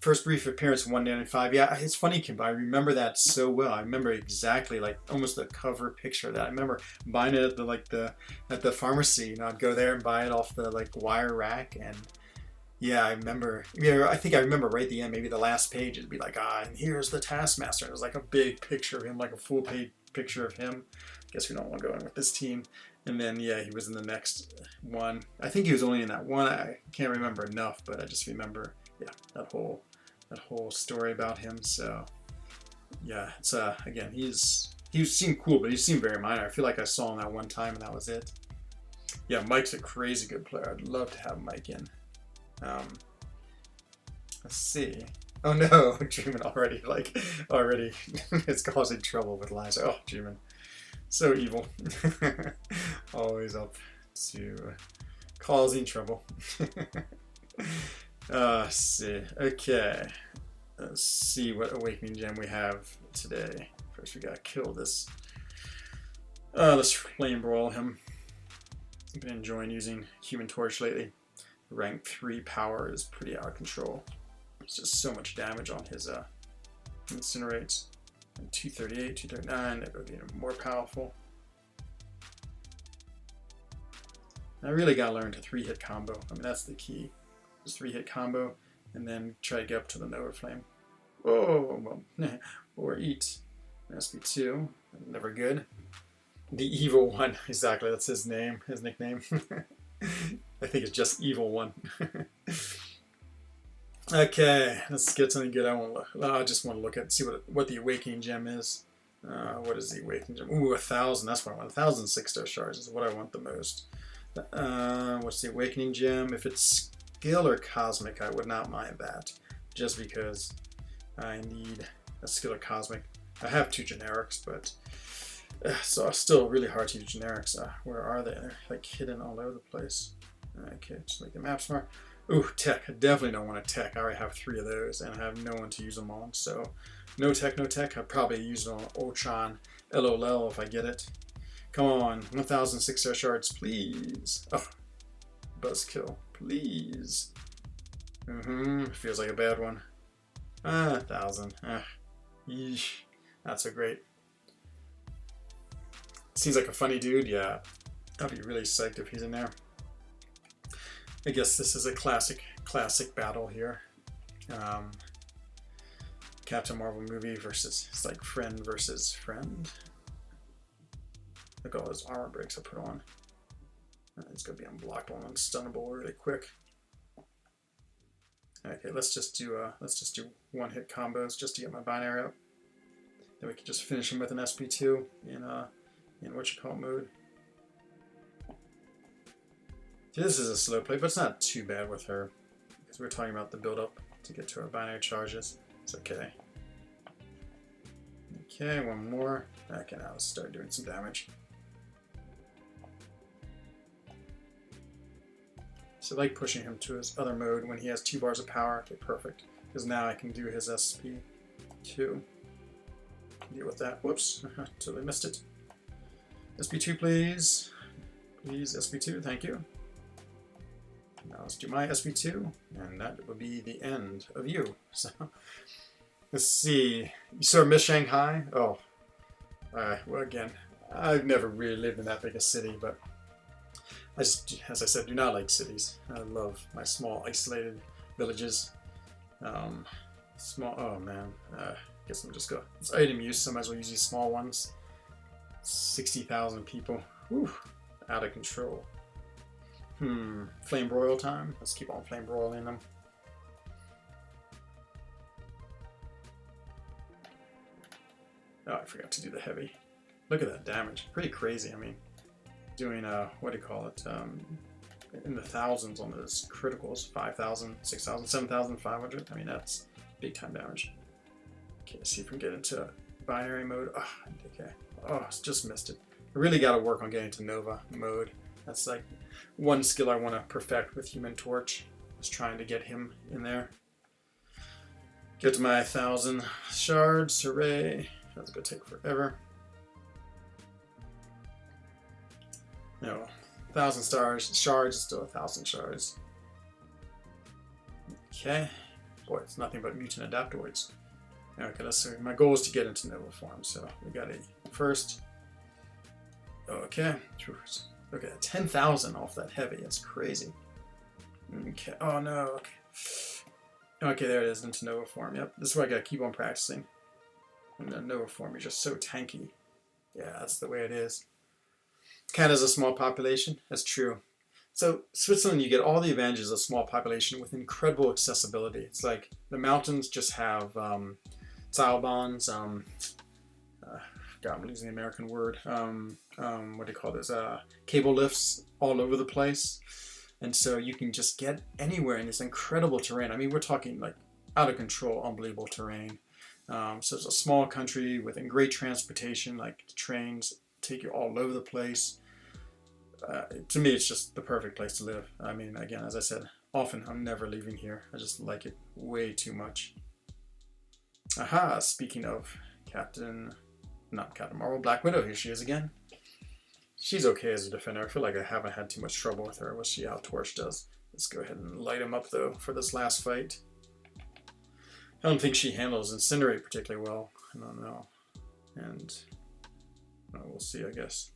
First brief appearance 195. Yeah, it's funny, Kimba. I remember that so well. I remember exactly, like almost the cover picture of that. I remember buying it at the pharmacy. I'd go there and buy it off the wire rack, and yeah, I remember. Yeah, I think I remember right at the end, maybe the last page. It'd be like, and here's the Taskmaster. And it was like a big picture of him, like a full page picture of him. Guess we don't want to go in with this team. And then yeah, he was in the next one. I think he was only in that one. I can't remember enough, but I just remember that whole story about him. So yeah, it's again, he seemed cool, but he seemed very minor. I feel like I saw him that one time and that was it. Yeah, Mike's a crazy good player. I'd love to have Mike in. Let's see. Oh no, Dreamin' already is causing trouble with Liza. Oh, Dreamin', so evil. Always up to causing trouble. Let's see. Okay. Let's see what Awakening Gem we have today. First we gotta kill this. Let's flame brawl him. I've been enjoying using Human Torch lately. Rank 3 power is pretty out of control. It's just so much damage on his incinerates. And 238, 239, that would be even more powerful. I really gotta learn to 3-hit combo. I mean, that's the key. Just 3-hit combo, and then try to get up to the Nova Flame. Oh, well, or eat. SB2, never good. The Evil One, exactly, that's his name, his nickname. I think it's just Evil One. Okay, let's get something good. I just want to look at, see what the Awakening Gem is. What is the Awakening Gem? Ooh, 1,000, that's what I want. 1,000 6-star shards is what I want the most. What's the Awakening Gem? If it's skill or cosmic, I would not mind that. Just because I need a skill or cosmic. I have 2 generics, but so it's still really hard to use generics. Where are they? They're like hidden all over the place. Okay, just make the map smart. Ooh, tech. I definitely don't want a tech. I already have 3 of those, and I have no one to use them on. So, no tech, no tech. I'd probably use it on Ultron LOL if I get it. Come on, 1,006 shards, please. Oh, buzzkill, please. Feels like a bad one. 1,000. Yeesh. Not so great. Seems like a funny dude. Yeah, I'd be really psyched if he's in there. I guess this is a classic battle here. Captain Marvel movie versus, it's like friend versus friend. Look at all those armor breaks I put on. It's gonna be unblockable and unstunnable really quick. Okay, let's just do 1-hit combos just to get my binary up. Then we can just finish him with an SP2 in mode. This is a slow play, but it's not too bad with her because we're talking about the build up to get to our binary charges. It's okay. Okay, one more. Okay, now let's start doing some damage. So I like pushing him to his other mode when he has 2 bars of power. Okay, perfect. Because now I can do his SP2. Deal with that. Whoops, totally missed it. SP2, please. Please, SP2, thank you. Now let's do my SP2, and that will be the end of you. So, let's see. You saw Miss Shanghai? Oh, well, again, I've never really lived in that big a city, but I just, as I said, do not like cities. I love my small, isolated villages. Oh man, guess I'm just go. It's item use, so I might as well use these small ones. 60,000 people. Whew, out of control. Flame broil time. Let's keep on flame broiling them. Oh, I forgot to do the heavy. Look at that damage. Pretty crazy. I mean, doing what do you call it? In the thousands on those criticals. 5,000, 6,000, 7,500. I mean, that's big time damage. Okay, let's see if we can get into binary mode. Oh, okay. Oh, just missed it. I really got to work on getting to Nova mode. That's like one skill I want to perfect with Human Torch. Just trying to get him in there. Get to my 1,000 shards. Hooray. That's going to take forever. No. 1,000 shards is still 1,000 shards. Okay. Boy, it's nothing but mutant adaptoids. Okay, let's see. My goal is to get into Nova form, so we got a first. Okay. Look at that. 10,000 off that heavy. That's crazy. Okay. Oh no. Okay. Okay, there it is. Into Nova form. Yep. This is why I gotta keep on practicing. And the Nova form is just so tanky. Yeah, that's the way it is. Canada has a small population. That's true. So Switzerland, you get all the advantages of small population with incredible accessibility. It's like the mountains just have Seilbahns. God, I'm losing the American word. What do you call this? Cable lifts all over the place. And so you can just get anywhere in this incredible terrain. I mean, we're talking like out of control, unbelievable terrain. So it's a small country with great transportation, like trains take you all over the place. To me, it's just the perfect place to live. I mean, again, as I said, often I'm never leaving here. I just like it way too much. Aha, speaking of not Captain Marvel, Black Widow, here she is again. She's okay as a defender. I feel like I haven't had too much trouble with her. We'll see how Torch does. Let's go ahead and light him up, though, for this last fight. I don't think she handles Incinerate particularly well. I don't know. And we'll see, I guess.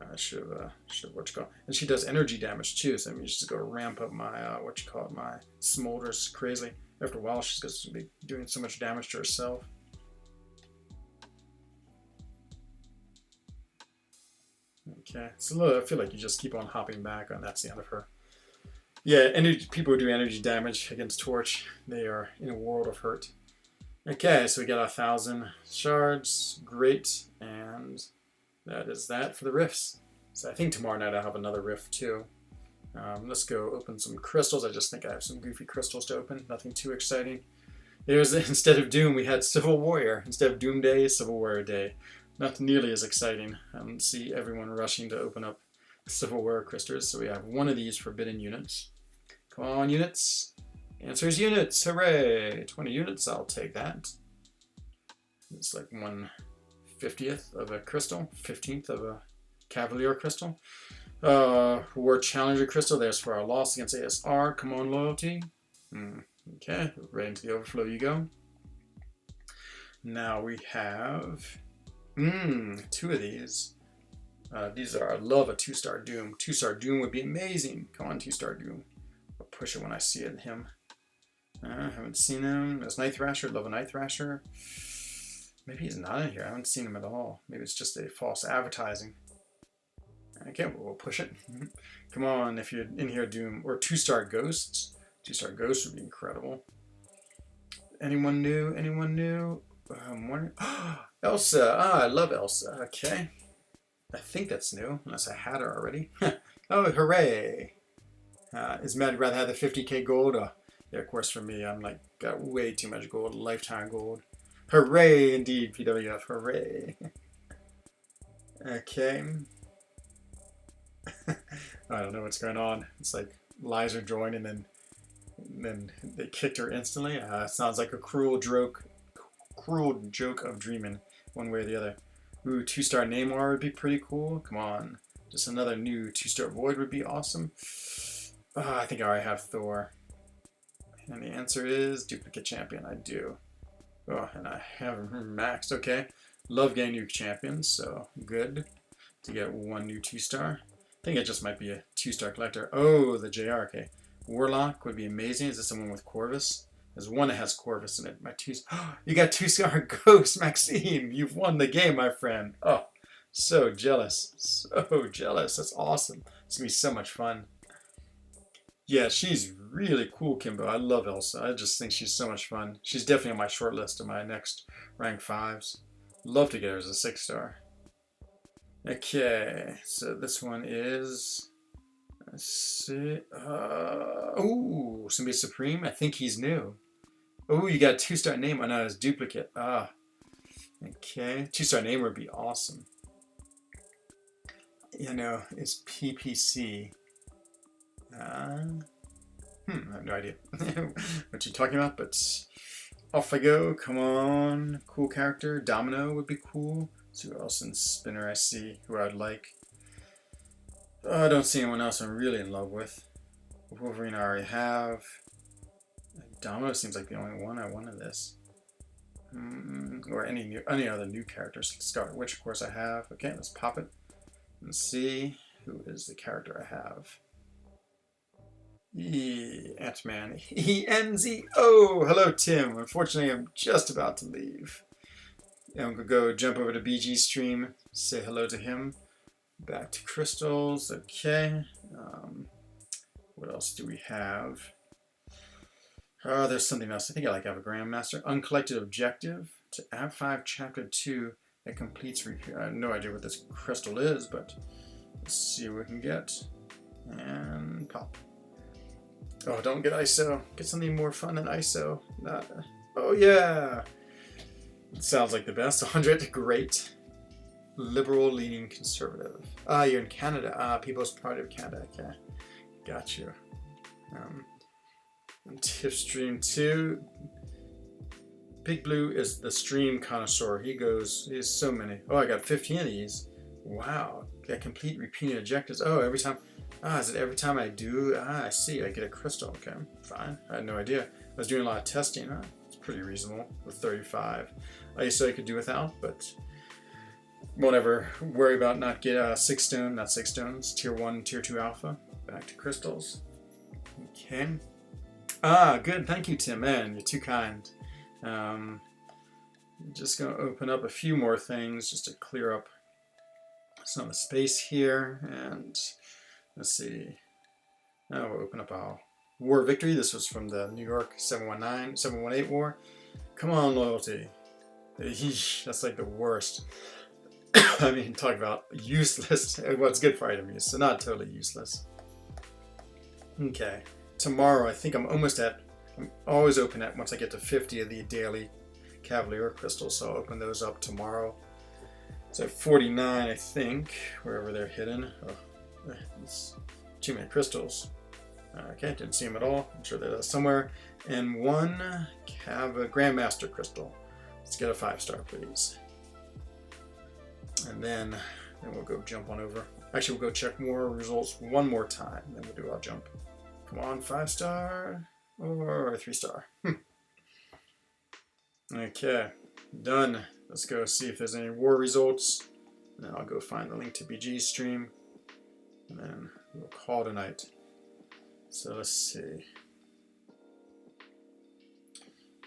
I should have what you call. And she does energy damage too, so I mean, just go ramp up my my smolders crazily. After a while, she's going to be doing so much damage to herself. Okay, so I feel like you just keep on hopping back, and that's the end of her. Yeah, people who do energy damage against Torch, they are in a world of hurt. Okay, so we got 1,000 shards, great, and that is that for the rifts. So I think tomorrow night I'll have another rift too. Let's go open some crystals. I just think I have some goofy crystals to open. Nothing too exciting. There's instead of Doom, we had Civil Warrior. Instead of Doom Day, Civil Warrior Day. Not nearly as exciting. I don't see everyone rushing to open up Civil Warrior crystals. So we have one of these forbidden units. Come on, units. Answer is units. Hooray! 20 units. I'll take that. It's like 1/50th of a crystal, 15th of a Cavalier crystal. War Challenger crystal. There's for our loss against ASR. Come on, loyalty. Okay, right into the overflow you go. Now we have 2 of these. These are, I love a 2-star Doom. 2-star Doom would be amazing. Come on, 2-star Doom. I'll push it when I see it. Him. I haven't seen him. There's Night Thrasher. Love a Night Thrasher. Maybe he's not in here. I haven't seen him at all. Maybe it's just a false advertising. Okay, we'll push it. Come on, if you're in here, Doom. Or 2-star Ghosts. 2-star Ghosts would be incredible. Anyone new? Anyone new? Elsa. I love Elsa. Okay. I think that's new, unless I had her already. Oh, hooray. Is Matt rather have the 50k gold? Yeah, of course for me, I'm like, got way too much gold, lifetime gold. Hooray, indeed, PWF, hooray. Okay. I don't know what's going on. It's like Liza joined and then they kicked her instantly. Sounds like a cruel joke of dreaming, one way or the other. Ooh, 2-star Namor would be pretty cool. Come on. Just another new 2-star Void would be awesome. I think I already have Thor. And the answer is duplicate champion. I do. Oh, and I have him maxed. Okay. Love getting new champions, so good to get 1 new 2-star. I think it just might be a 2-star collector. Oh, the JRK. Warlock would be amazing. Is this someone with Corvus? There's one that has Corvus in it. You got 2-star Ghost, Maxine. You've won the game, my friend. Oh, so jealous. So jealous. That's awesome. It's going to be so much fun. Yeah, she's really cool, Kimbo. I love Elsa. I just think she's so much fun. She's definitely on my short list of my next rank 5s. Love to get her as a 6-star. Okay, so this one is... Let's see. Ooh, somebody Supreme. I think he's new. Oh, you got a 2-star name. Oh, no, it's duplicate. Okay. 2-star name would be awesome. You know, it's PPC. I have no idea what you're talking about, but off I go. Come on. Cool character. Domino would be cool. Let's see who else in Spinner I see who I'd like. I don't see anyone else I'm really in love with. Wolverine I already have. Domino seems like the only one I wanted this. Or any other new characters. Scarlet Witch, of course, I have. Okay, let's pop it and see who is the character I have. Ant-Man. E-N-Z-O! Hello, Tim. Unfortunately, I'm just about to leave. I'm going to go jump over to BG's stream, say hello to him. Back to crystals. Okay. What else do we have? There's something else. I think I like have a Grandmaster. Uncollected objective to add 5 chapter 2 that completes repair. I have no idea what this crystal is, but let's see what we can get. And pop. Oh, don't get ISO. Get something more fun than ISO. Oh yeah. It sounds like the best. 100, great. Liberal leaning conservative. You're in Canada. People's Party of Canada. Okay. Got you. Tip stream 2. Big Blue is the stream connoisseur. He has so many. Oh, I got 15 of these. Wow. Got complete repeating objectives. Oh, every time. Is it every time I do? I see. I get a crystal. Okay, fine. I had no idea. I was doing a lot of testing. It's pretty reasonable with 35. I used to I could do without, but won't ever worry about not get 6 stone, not 6 stones. Tier 1, Tier 2 alpha. Back to crystals. Okay. Good. Thank you, Tim. Man, you're too kind. Just going to open up a few more things just to clear up some of the space here. And let's see. Now we'll open up our War Victory. This was from the New York 718 war. Come on, loyalty. That's like the worst. I mean, talk about useless. Well, it's good for item use, so not totally useless. Okay. Tomorrow, I think I'm always open at once I get to 50 of the daily Cavalier crystals, so I'll open those up tomorrow. It's at 49, I think, wherever they're hidden. Oh, it's too many crystals. Okay, didn't see them at all. I'm sure they're somewhere. And one Grandmaster crystal. Let's get a 5-star, please. And then we'll go jump on over. Actually, we'll go check more results one more time. Then we'll do our jump. Come on, 5-star or 3-star. Okay, done. Let's go see if there's any war results. And then I'll go find the link to BG's stream. And then we'll call tonight. So let's see.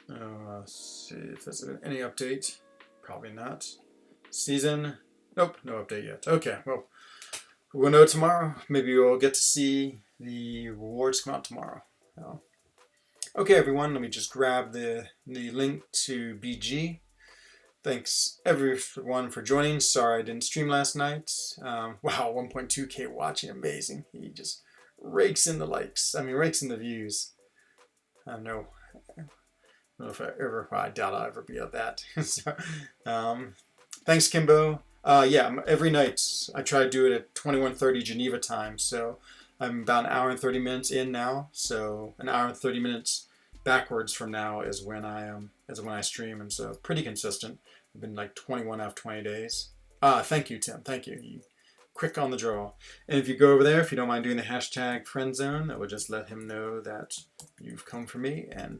Let's see if there's any update. Probably not. Season. Nope, no update yet. Okay, well, we'll know tomorrow. Maybe we'll get to see the rewards come out tomorrow. Okay, everyone, let me just grab the link to BG. Thanks, everyone, for joining. Sorry I didn't stream last night. Wow, 1.2K watching. Amazing. He just rakes in the likes. I mean, rakes in the views. I don't know if I doubt I'll ever be at that. So, thanks, Kimbo. Yeah, every night I try to do it at 21:30 Geneva time. So I'm about an hour and 30 minutes in now. So an hour and 30 minutes backwards from now is when I stream, and so pretty consistent. I've been like 21 out of 20 days. Thank you, Tim. Thank you. You quick on the draw. And if you go over there, if you don't mind doing the hashtag frENZOne, that would just let him know that you've come for me, and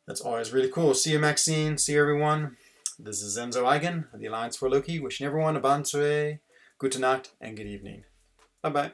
that's always really cool. See you, Maxine. See you, everyone. This is Enzo Eigen of the Alliance for Loki, wishing everyone a bonne soirée, gute Nacht, and good evening. Bye-bye.